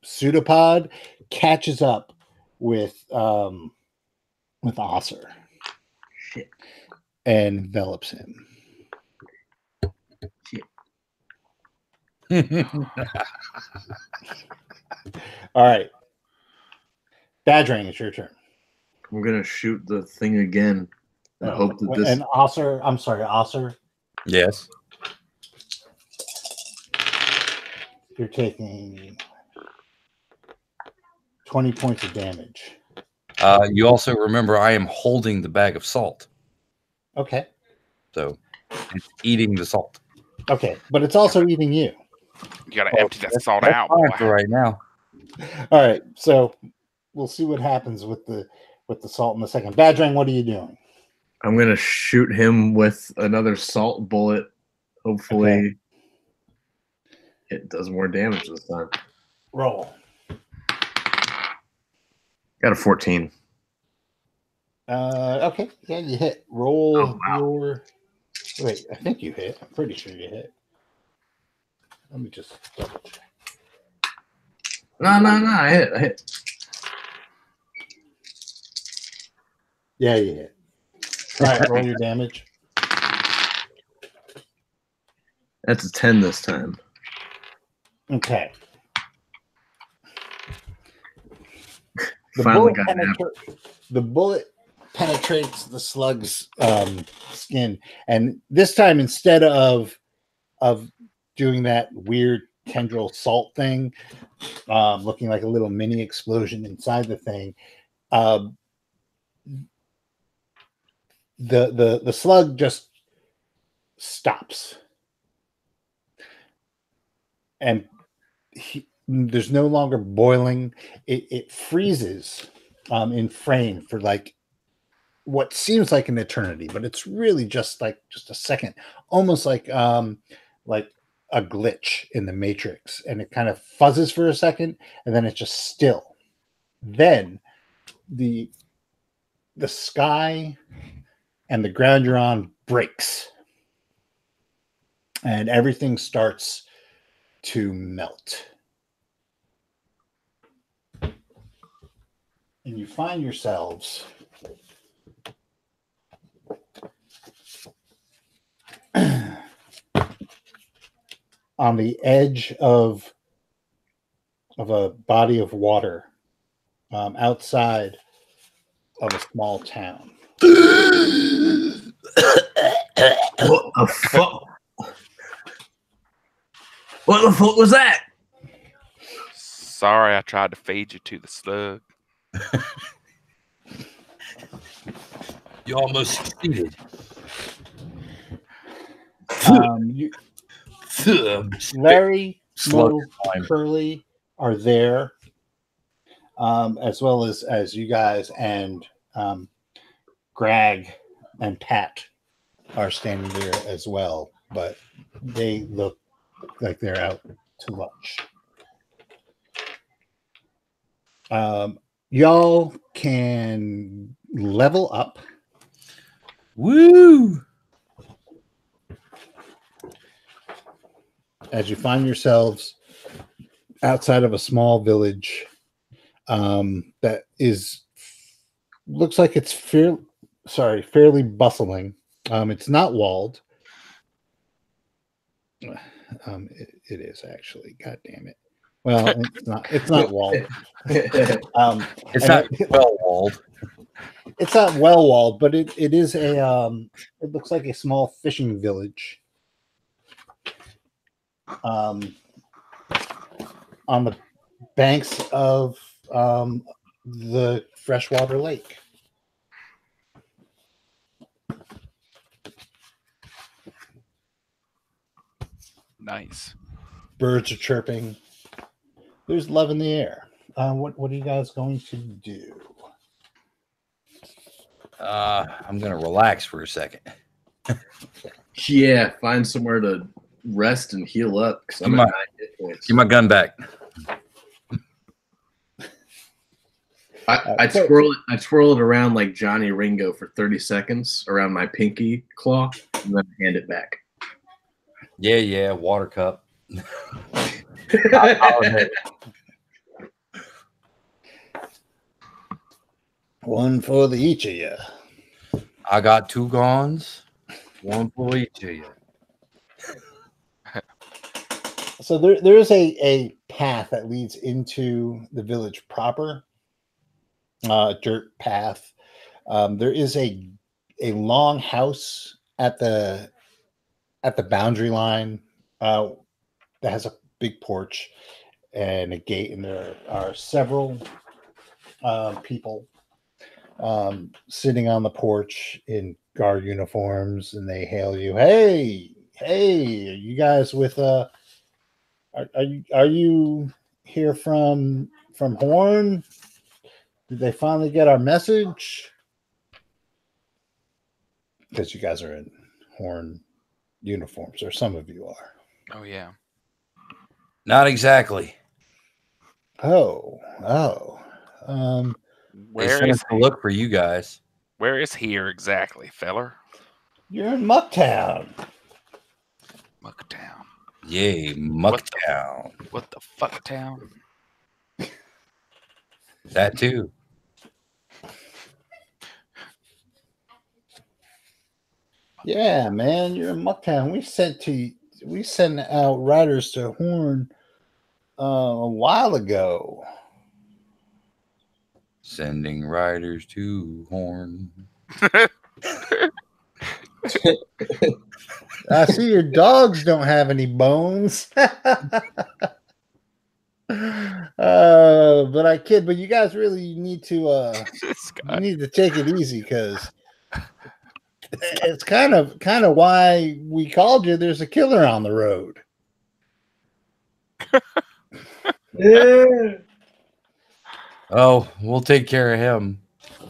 pseudopod catches up with Osser Shit. and envelops him. All right. Badrang, it's your turn. I'm gonna shoot the thing again. I hope that this. And Osser, I'm sorry, Osser, Yes. you're taking 20 points of damage. You also remember I am holding the bag of salt, Okay. so it's eating the salt. Okay. But it's also eating you. You gotta Well, empty that salt That's out, fine boy. for right now. All right. So we'll see what happens with the salt in a second. Badrang, what are you doing? I'm gonna shoot him with another salt bullet. Hopefully, it does more damage this time. Roll. Got a 14. Okay. Yeah, you hit. Roll Oh, wow. your. Wait, I think you hit. I'm pretty sure you hit. Let me just double check. No, I hit. Yeah, you hit. All right, roll your damage. That's a 10 this time. Okay. Finally got an apple. The bullet penetrates the slug's skin, and this time instead of doing that weird tendril salt thing, looking like a little mini explosion inside the thing, the slug just stops, and there's no longer boiling. It freezes in frame for like what seems like an eternity, but it's really just a second, almost like a glitch in the Matrix, and it kind of fuzzes for a second, and then it's just still. Then the sky and the ground you're on breaks, and everything starts to melt. And you find yourselves on the edge of a body of water outside of a small town. What the fuck? What the fuck was that? Sorry, I tried to feed you to the slug. You almost succeeded. Larry, Slug Mo, time. Curly are there, as well as you guys, and Greg and Pat are standing there as well, but they look like they're out to lunch. Y'all can level up. Woo! As you find yourselves outside of a small village that looks like it's fairly bustling. It's not walled. It is actually. God damn it. Well, it's not. It's not walled. It's not well walled. It's not well walled, but it is a. It looks like a small fishing village. On the banks of the freshwater lake. Nice. Birds are chirping. There's love in the air. What are you guys going to do? I'm gonna relax for a second. Yeah, find somewhere to rest and heal up because I'm Give at my- 9 hit points. Give my gun back. I'd twirl it around like Johnny Ringo for 30 seconds around my pinky claw and then hand it back. Yeah, water cup. Holiday. One for the each of you. I got 2 guns, 1 for each of you. So there is a path that leads into the village proper. Dirt path. There is a long house at the boundary line that has a big porch and a gate, and there are several people sitting on the porch in guard uniforms, and they hail you. Hey, are you guys with are you here from Horn? Did they finally get our message? Because you guys are in Horn uniforms, or some of you are. Oh yeah. Not exactly. Oh. They Where sent is us to look for you guys. where is here exactly, feller? You're in Mucktown. Mucktown. Yay, Mucktown. What the fuck town? That too. Yeah, man, you're in Mucktown. We sent out riders to Horn a while ago. Sending riders to Horn. I see your dogs don't have any bones. But I kid. But you guys really need to This you guy. need to take it easy, because it's kind of why we called you. There's a killer on the road. Yeah. Oh, we'll take care of him.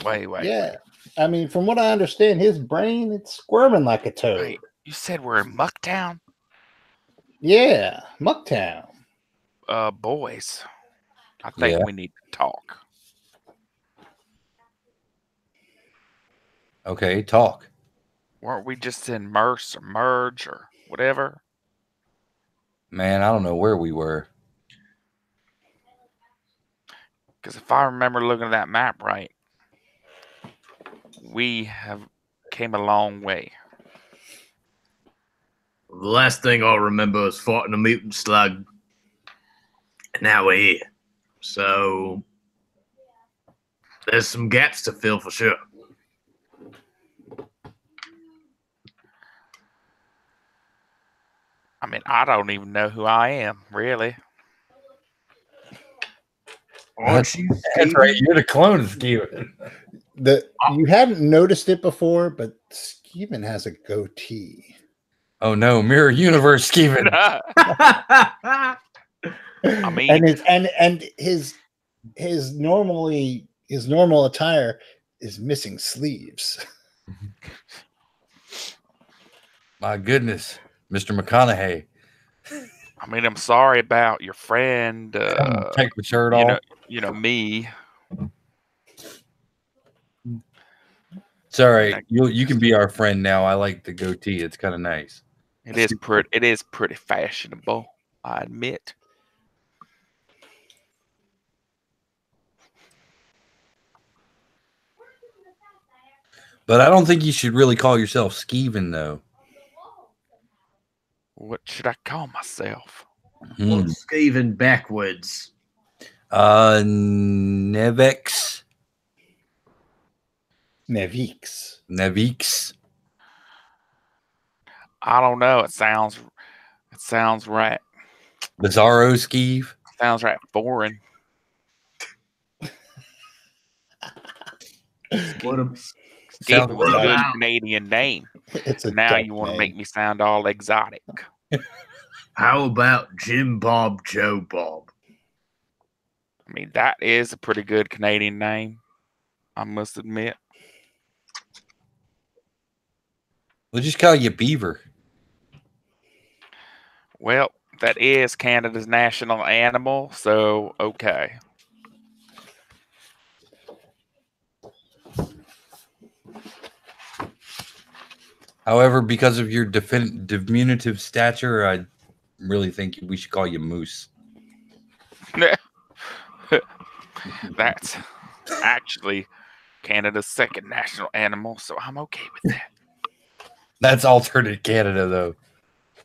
Wait. Yeah, I mean, from what I understand, his brain, it's squirming like a toad. Wait. You said we're in Mucktown? Yeah, Mucktown. Boys. I think Yeah. we need to talk. Okay, talk. Weren't we just in Merce or Merge or whatever? Man, I don't know where we were. Because if I remember looking at that map right, we have came a long way. The last thing I'll remember is fighting a mutant slug. And now we're here. So there's some gaps to fill for sure. I mean, I don't even know who I am, really. Aren't you? That's right. You're the clone of Steven. You hadn't noticed it before, but Steven has a goatee. Oh no, Mirror Universe, Steven. I mean, and his normal attire is missing sleeves. My goodness, Mr. McConaughey. I'm sorry about your friend. Take the shirt you off. know, you know me. It's all right. You can be our friend now. I like the goatee. It's kind of nice. It is pretty. It is pretty fashionable, I admit. But I don't think you should really call yourself Skeeven, though. What should I call myself? Skaven backwards. Nevex. Nevix. I don't know. It sounds right. Bizarro Skeeve. Sounds right foreign. What a Skeeven Sounds was a good right. Canadian name. It's a Now duck you want to name. make me sound all exotic. How about Jim Bob Joe Bob? I mean, that is a pretty good Canadian name, I must admit. We'll just call you Beaver. Well, that is Canada's national animal, so okay. However, because of your diminutive stature, I really think we should call you Moose. That's actually Canada's second national animal, so I'm okay with that. That's alternate Canada, though.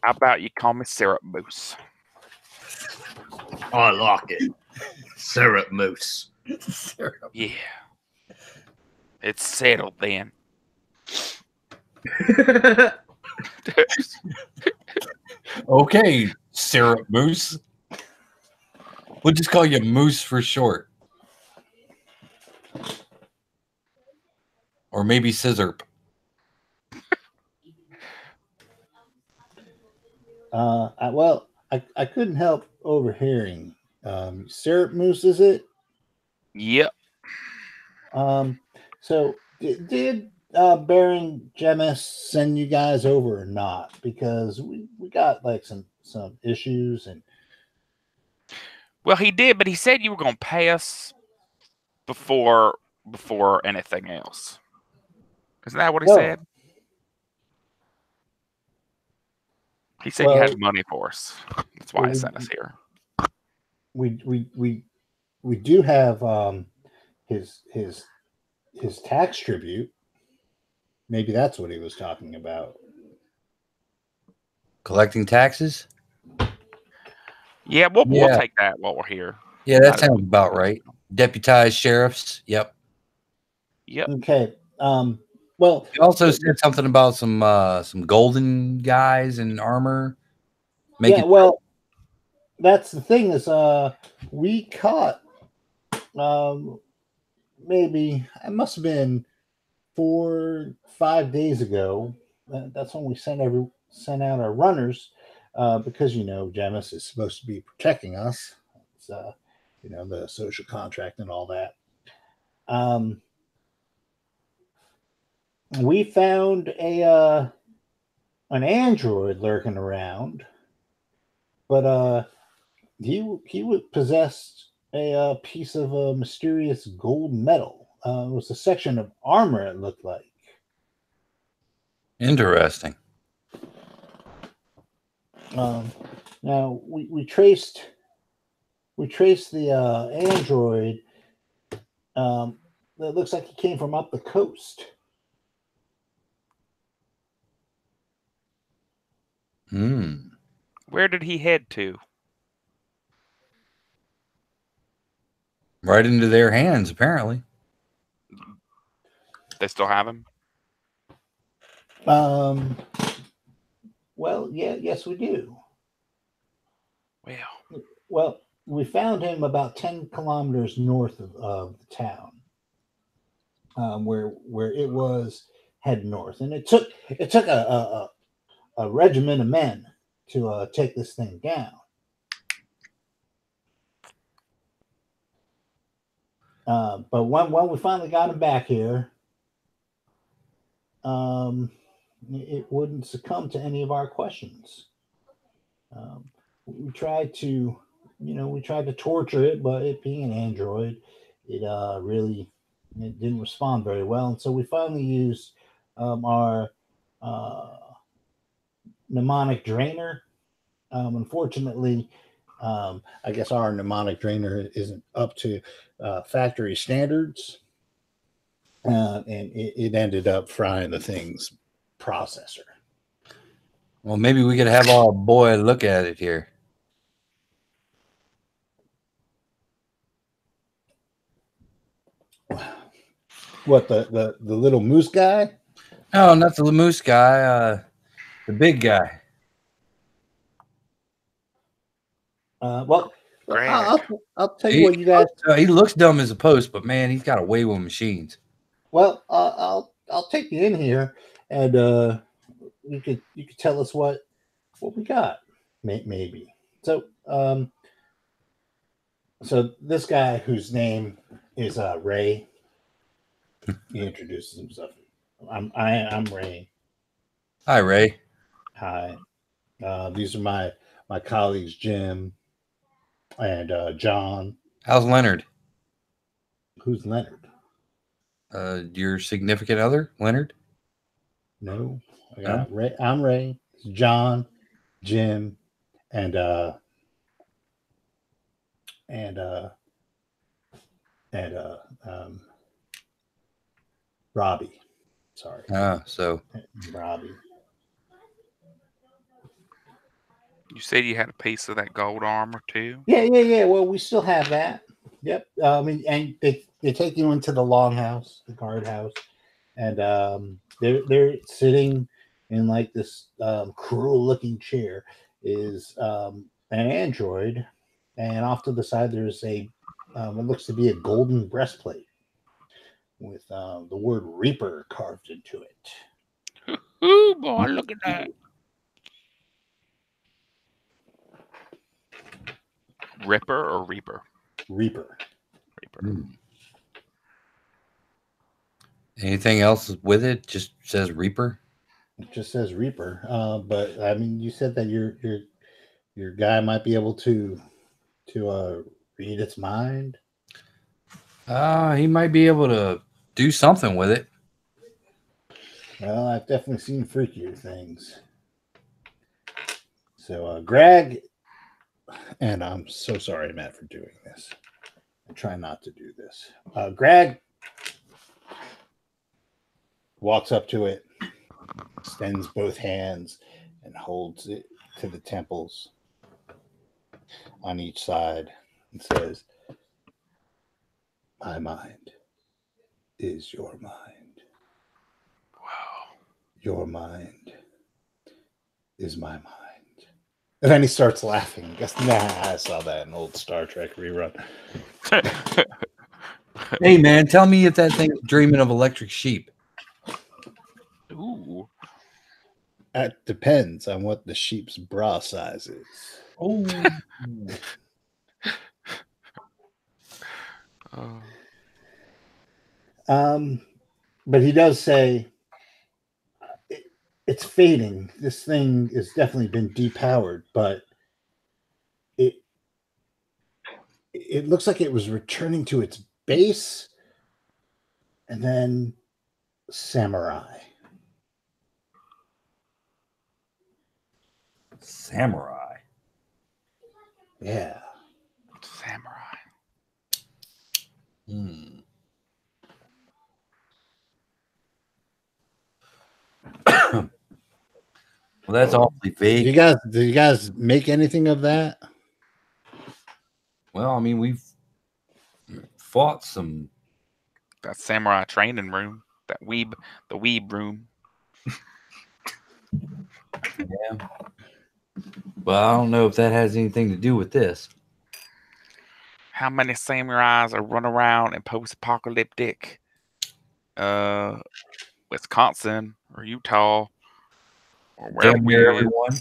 How about you call me Syrup Moose? I like it. Syrup Moose. Yeah. It's settled then. Okay, Syrup Moose. We'll just call you Moose for short. Or maybe Scissorp. I couldn't help overhearing. Syrup Moose, is it? Yep. So did Baron Gemis send you guys over or not? Because we got like some issues and Well, he did, but he said you were going to pay us before anything else. Isn't that what he said? He said you had money for us. That's why he sent us here. We do have his tax tribute. Maybe that's what he was talking about. Collecting taxes? Yeah, we'll take that while we're here. Yeah, that sounds about right. Deputized sheriffs. Yep. Okay. Well, he also said something about some golden guys in armor. Well, that's the thing is we caught maybe it must have been 4 or 5 days ago. That's when we sent out our runners because Gemis is supposed to be protecting us. It's the social contract and all that. We found an android lurking around, but he would possess a piece of a mysterious gold metal. It was a section of armor, it looked like. Interesting. Now we traced the android. It looks like he came from up the coast. Where did he head to? Right into their hands, apparently. They still have him? Well, yes, we do. Well, we found him about 10 kilometers north of the town, where it was heading north, and it took a regiment of men to take this thing down. But when we finally got him back here, it wouldn't succumb to any of our questions. We tried to torture it, but it being an android, it didn't respond very well, and so we finally used our mnemonic drainer. Unfortunately, I guess our mnemonic drainer isn't up to factory standards, and it ended up frying the thing's processor. Well, maybe we could have our boy look at it here. What, the little moose guy? No, not the moose guy. The big guy. Well, I'll tell you what, you guys. He looks dumb as a post, but man, he's got a way with machines. Well, I'll take you in here, and you could tell us what we got. Maybe. So, so this guy whose name is Ray, he introduces himself. I'm Ray. Hi, Ray. Hi. These are my colleagues Jim and John. How's Leonard? Who's Leonard? Your significant other, Leonard? No, I got Ray. I'm Ray. John, Jim, and Robbie. Sorry, So Robbie. You said you had a piece of that gold armor too. Yeah. Well, we still have that. Yep. I mean, and they take you into the longhouse, the guardhouse, and they're sitting in like this cruel looking chair is an android, and off to the side there's a what looks to be a golden breastplate with the word Reaper carved into it. Ooh, boy, look at that. Ripper or Reaper? Reaper. Anything else with it? Just says Reaper. It just says Reaper. But I mean, you said that your guy might be able to read its mind. He might be able to do something with it. Well, I've definitely seen freakier things. So, Greg, and I'm so sorry, Matt, for doing this. I try not to do this. Greg walks up to it, extends both hands, and holds it to the temples on each side and says, "My mind is your mind. Wow. Your mind is my mind." And then he starts laughing. I guess, I saw that in an old Star Trek rerun. Hey, man, tell me if that thing's dreaming of electric sheep. Ooh. That depends on what the sheep's bra size is. Oh. But he does say it's fading. This thing has definitely been depowered, but it looks like it was returning to its base, and then samurai. Samurai. Yeah. Samurai. Well, that's awfully vague. Did you guys make anything of that? Well, I mean, we've fought some. That samurai training room. The weeb room. Yeah. But I don't know if that has anything to do with this. How many samurais are run around in post-apocalyptic Wisconsin or Utah or wherever Damn we near live? everyone.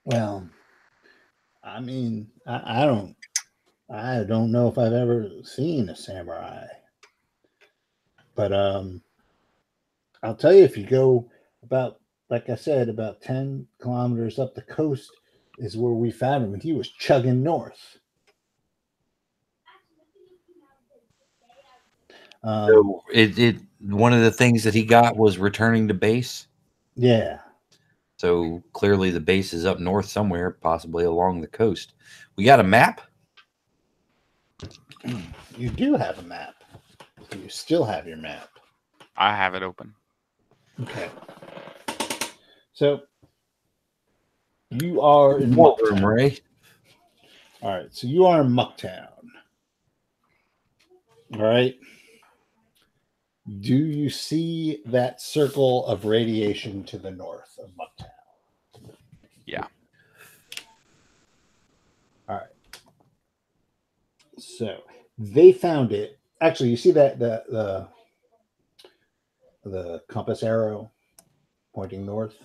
Well, I mean, I don't know if I've ever seen a samurai, but I'll tell you, if you go about, like I said, about 10 kilometers up the coast is where we found him, and he was chugging north. So it one of the things that he got was returning to base. Yeah. So clearly the base is up north somewhere, possibly along the coast. We got a map? You do have a map. You still have your map. I have it open. Okay. So you are in War Mucktown. room, Ray. All right. So you are in Mucktown. All right. Do you see that circle of radiation to the north of Mucktown? Yeah. All right. So they found it. Actually, you see that the the compass arrow pointing north.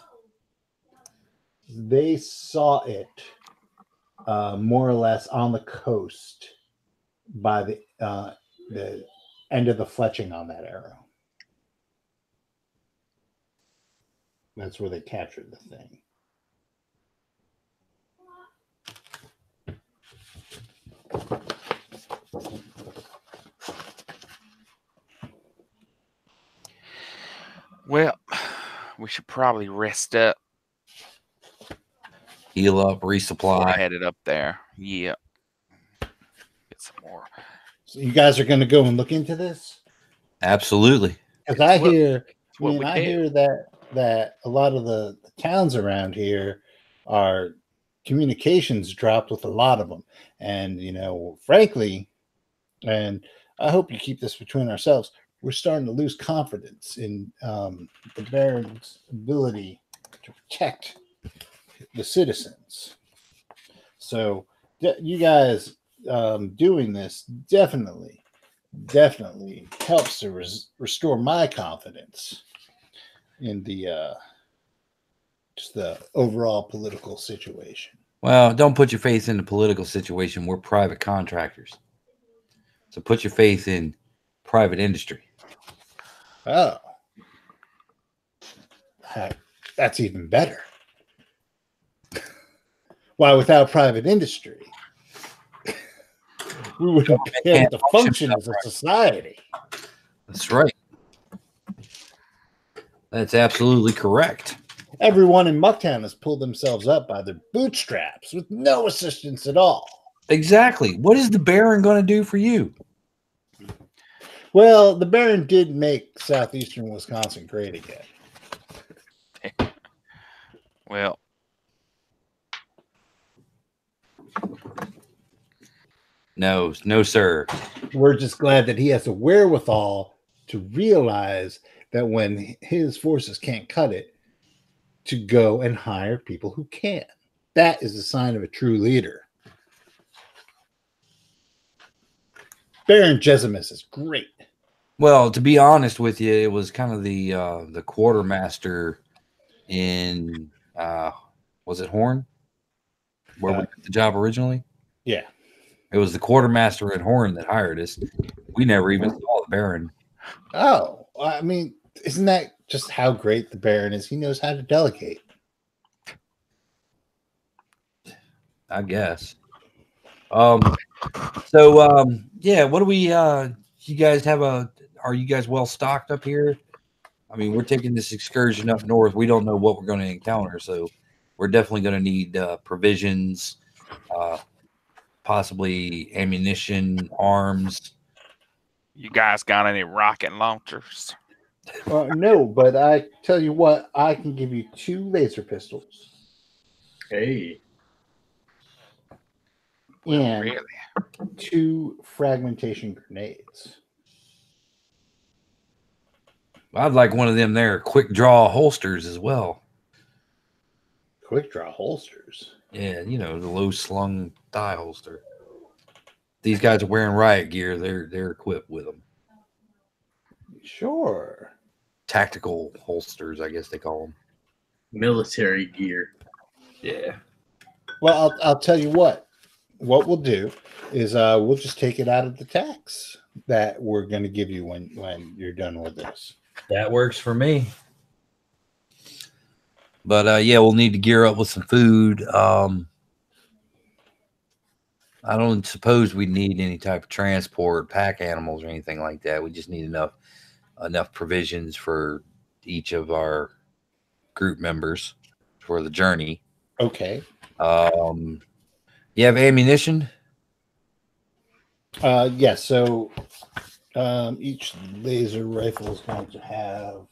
They saw it more or less on the coast by the end of the fletching on that arrow. That's where they captured the thing. Well, we should probably rest up. Heal up, We're resupply. headed up there. Yeah. Get some more. So you guys are going to go and look into this? Absolutely. Because I what- hear, what we I do. hear that a lot of the towns around here are communications dropped with a lot of them, and frankly, and I hope you keep this between ourselves. We're starting to lose confidence in the Baron's ability to protect the citizens. So you guys doing this definitely helps to restore my confidence in the just the overall political situation. Well, don't put your faith in the political situation. We're private contractors. So put your faith in private industry. Oh, heck, that's even better. Why, without private industry, we wouldn't be able to function as a society. That's right. That's absolutely correct. Everyone in Mucktown has pulled themselves up by their bootstraps with no assistance at all. Exactly. What is the Baron going to do for you? Well, the Baron did make southeastern Wisconsin great again. Well, No, sir. We're just glad that he has the wherewithal to realize that when his forces can't cut it, to go and hire people who can. That is a sign of a true leader. Baron Jesimus is great. Well, to be honest with you, it was kind of the quartermaster in was it Horn? Where we got the job originally? Yeah. It was the quartermaster at Horn that hired us. We never even saw the Baron. Oh, I mean, isn't that just how great the Baron is? He knows how to delegate. I guess. Yeah, what do we you guys have are you guys well stocked up here? I mean, we're taking this excursion up north. We don't know what we're going to encounter, so we're definitely going to need provisions, possibly ammunition, arms. you guys got any rocket launchers? No, but I tell you what, I can give you 2 laser pistols. Hey, And Really? 2 fragmentation grenades. I'd like one of them there quick draw holsters as well. Quick draw holsters. Yeah, the low slung thigh holster. These guys are wearing riot gear. They're equipped with them. Sure. Tactical holsters, I guess they call them. military gear. Yeah. Well, I'll tell you what. What we'll do is we'll just take it out of the tax that we're going to give you when you're done with this. That works for me. But yeah, we'll need to gear up with some food. I don't suppose we need any type of transport, pack animals, or anything like that. We just need enough provisions for each of our group members for the journey. Okay. You have ammunition? Yes. So each laser rifle is going to have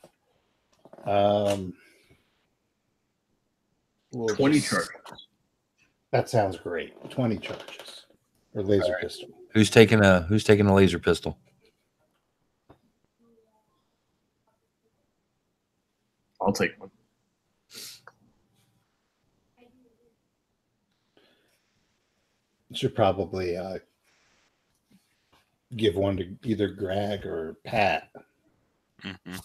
20 charges. That sounds great. 20 charges or laser pistol. Who's taking a laser pistol? I'll take one. Should probably give one to either Greg or Pat. Mm-hmm.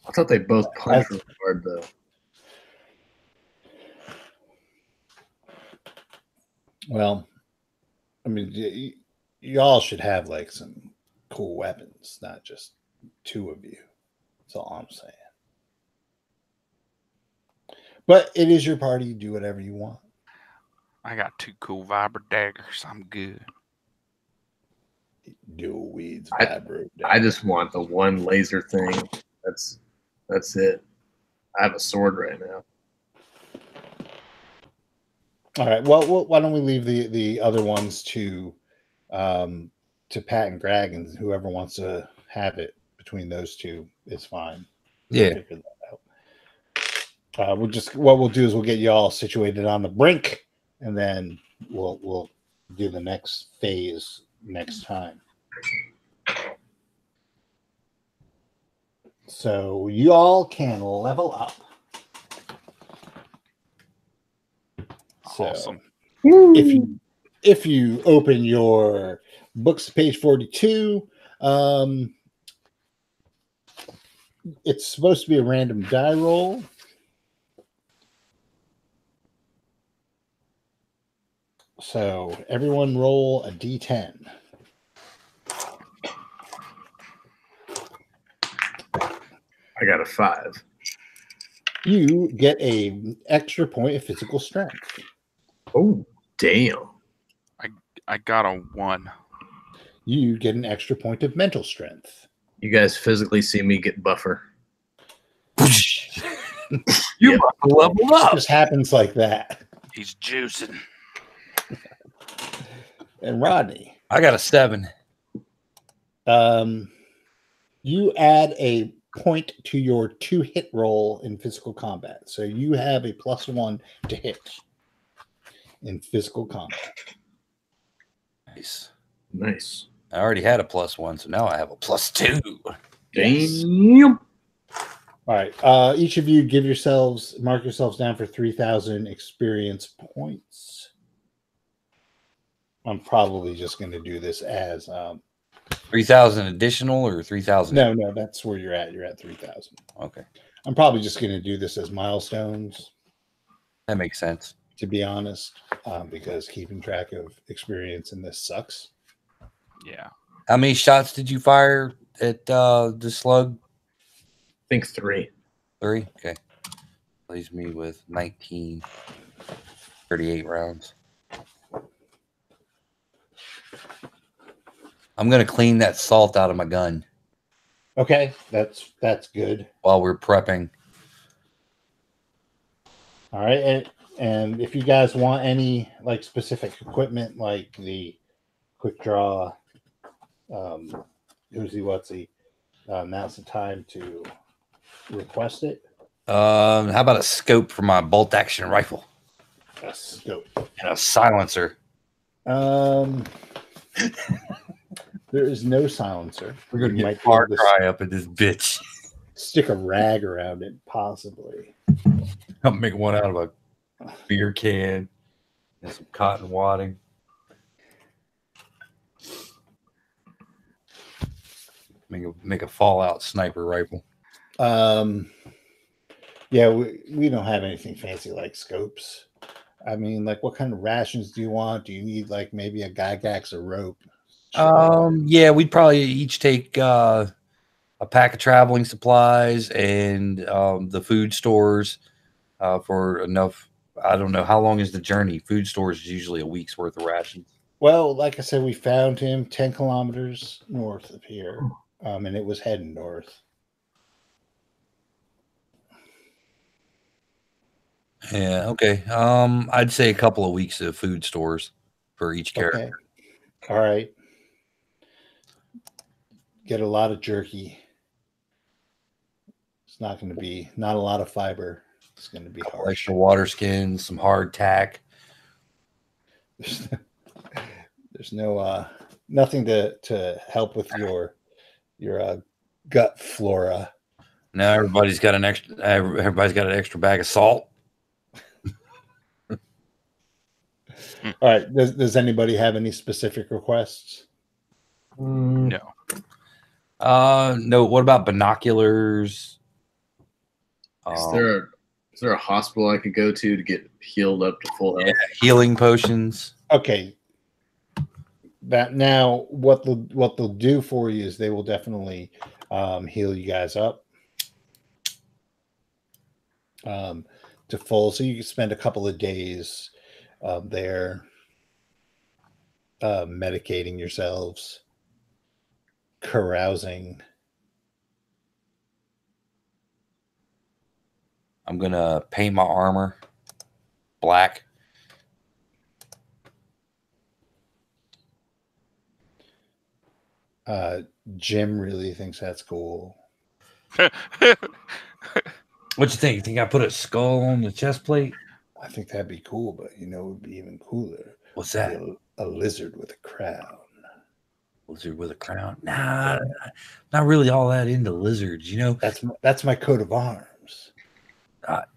I thought they both punched really hard though. Well, I mean, y'all should have like some cool weapons, not just two of you. That's all I'm saying. But it is your party. Do whatever you want. I got 2 cool vibra daggers. I'm good. Dual weeds, I vibro. just want the one laser thing. That's it. I have a sword right now. All right. Well, why don't we leave the other ones to Pat and Greg, and whoever wants to have it between those two is fine. Yeah. Figure that out. What we'll do is we'll get you all situated on the brink, and then we'll do the next phase next time. So you all can level up. So Awesome. if you open your books to page 42, it's supposed to be a random die roll. So everyone roll a d10. I got a 5. You get a extra point of physical strength. Oh, damn. I got a 1. You get an extra point of mental strength. You guys physically see me get buffer. You Yep. must level It up. just happens like that. He's juicing. And Rodney, I got a 7. you add a point to your 2-hit roll in physical combat. So you have a +1 to hit in physical combat. Nice. Nice. I already had a +1, so now I have a +2. Yes. Damn. All right. Each of you mark yourselves down for 3,000 experience points. I'm probably just going to do this as 3,000 additional or 3,000? no, that's where you're at. You're at 3,000. Okay. I'm probably just going to do this as milestones, That makes sense. to be honest, because keeping track of experience in this sucks. Yeah. How many shots did you fire at the slug? I think 3. 3? Okay. Leaves me with 19, 38 rounds. I'm going to clean that salt out of my gun Okay, that's good. while we're prepping. All right, and if you guys want any like specific equipment, like the quick draw, Uzi Wutsy, now's the time to request it. How about a scope for my bolt action rifle A scope. and a silencer? There is no silencer. We're going You to might get be able Far to Cry up in this bitch. stick a rag around it, possibly. I'll make one out of a beer can and some cotton wadding. Make a Fallout sniper rifle. Yeah, we don't have anything fancy like scopes. I mean, like, what kind of rations do you want? Do you need like maybe a Gygax or rope? Yeah, we'd probably each take a pack of traveling supplies and the food stores for enough. I don't know how long is the journey. Food stores is usually a week's worth of rations. Well, like I said, we found him 10 kilometers north of here, and it was heading north. Yeah, okay. I'd say a couple of weeks of food stores for each character. Okay. All right. Get a lot of jerky. It's not going to be not a lot of fiber. It's going to be harsh. Extra water skins, some hard tack. There's no nothing to help with your gut flora. Now everybody's got an extra bag of salt. All right. Does anybody have any specific requests? No. No. What about binoculars? Is there a hospital I could go to get healed up to full health? Healing potions. Okay. That now, what they'll do for you is they will definitely heal you guys up to full, so you can spend a couple of days there medicating yourselves, carousing. I'm gonna paint my armor black. Jim really thinks that's cool. What you think? You think I put a skull on the chest plate? I think that'd be cool, but you know, it would be even cooler. What's that? A lizard with a crown. Lizard with a crown? Nah, not really all that into lizards. You know, That's my coat of arms. that's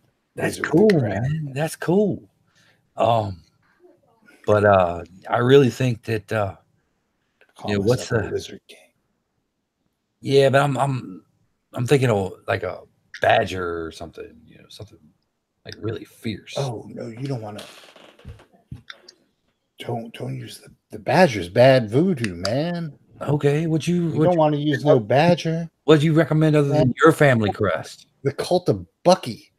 Lizard with a cool, crown. man. That's cool. But I really think that Call Yeah, what's myself a the- Lizard King? yeah, but I'm thinking of like a badger or something. You know, something like really fierce. Oh no, you don't want to. Don't use the badger's bad voodoo, man. Okay. You don't want to use no badger. What'd you recommend other than your family crest? The cult of Bucky,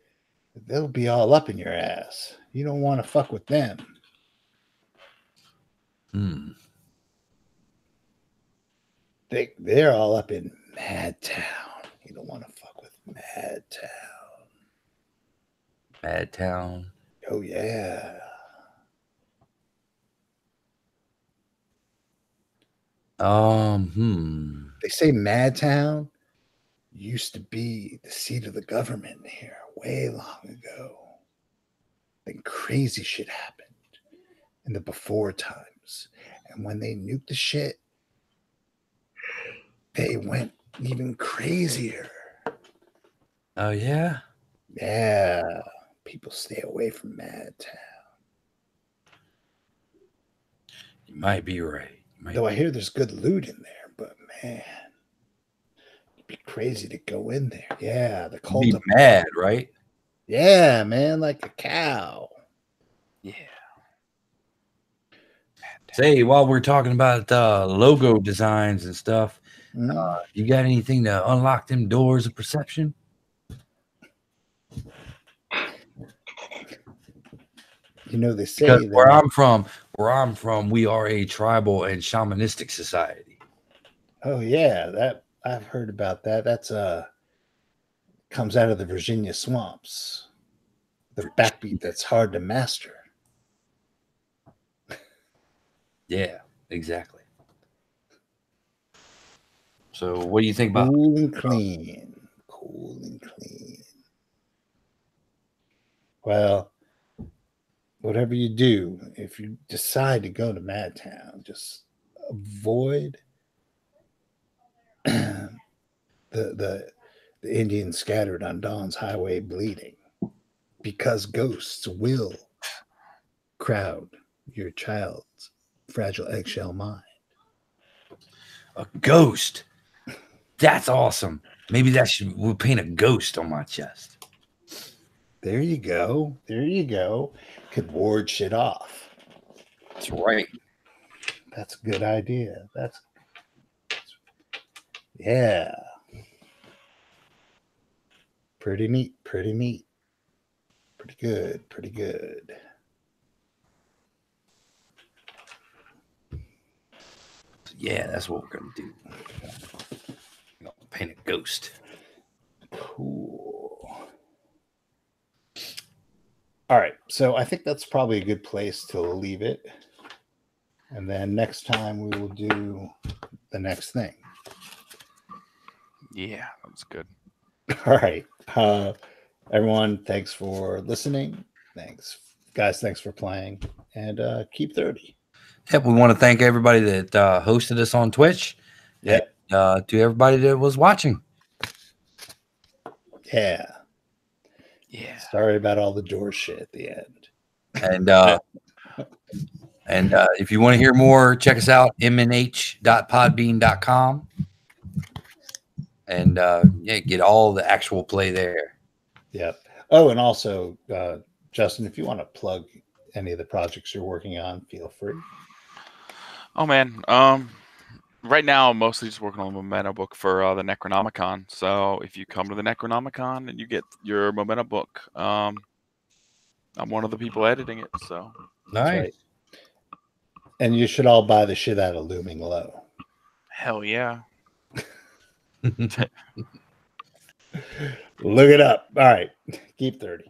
they'll be all up in your ass. You don't want to fuck with them. They're all up in Mad Town. You don't want to fuck with Mad Town. Mad Town. Oh yeah. They say Mad Town used to be the seat of the government here way long ago. Then crazy shit happened in the before times. And when they nuked the shit, they went even crazier. Oh yeah. Yeah. People stay away from Mad Town. You might be right. Though I hear there's good loot in there, but man, it'd be crazy to go in there. Yeah, the cult Be of mad, right? Yeah, man, like a cow. Yeah. Say, while we're talking about logo designs and stuff, Mm. you got anything to unlock them doors of perception? You know, they say Because that where I'm from, we are a tribal and shamanistic society. oh yeah, that I've heard about that. That's comes out of the Virginia swamps. The backbeat that's hard to master. Yeah, exactly. So, what do you think about? Cool and clean. Cool and clean. Well, whatever you do, if you decide to go to Madtown, just avoid the Indians scattered on Dawn's highway bleeding, because ghosts will crowd your child's fragile eggshell mind. A ghost. That's awesome. Maybe we'll paint a ghost on my chest. There you go. There you go. Could ward shit off. That's right. That's a good idea. Yeah. Pretty neat. Pretty neat. Pretty good. Pretty good. Yeah, that's what we're gonna do. We're gonna paint a ghost. Cool. All right. So I think that's probably a good place to leave it. And then next time we will do the next thing. Yeah, that's good. All right. Everyone, thanks for listening. Thanks, guys. Thanks for playing. And keep 30. Yep, we want to thank everybody that hosted us on Twitch. Yeah. And, to everybody that was watching. Yeah. Yeah. Sorry about all the door shit at the end. And if you want to hear more, check us out, mnh.podbean.com. And yeah, get all the actual play there. Yep. Oh, and also, Justin, if you want to plug any of the projects you're working on, feel free. Oh man, right now I'm mostly just working on a Memento book for the Necronomicon. So if you come to the Necronomicon and you get your Memento book, I'm one of the people editing it. So Nice. right. And you should all buy the shit out of Looming Low. hell yeah. Look it up. All right. Keep 30.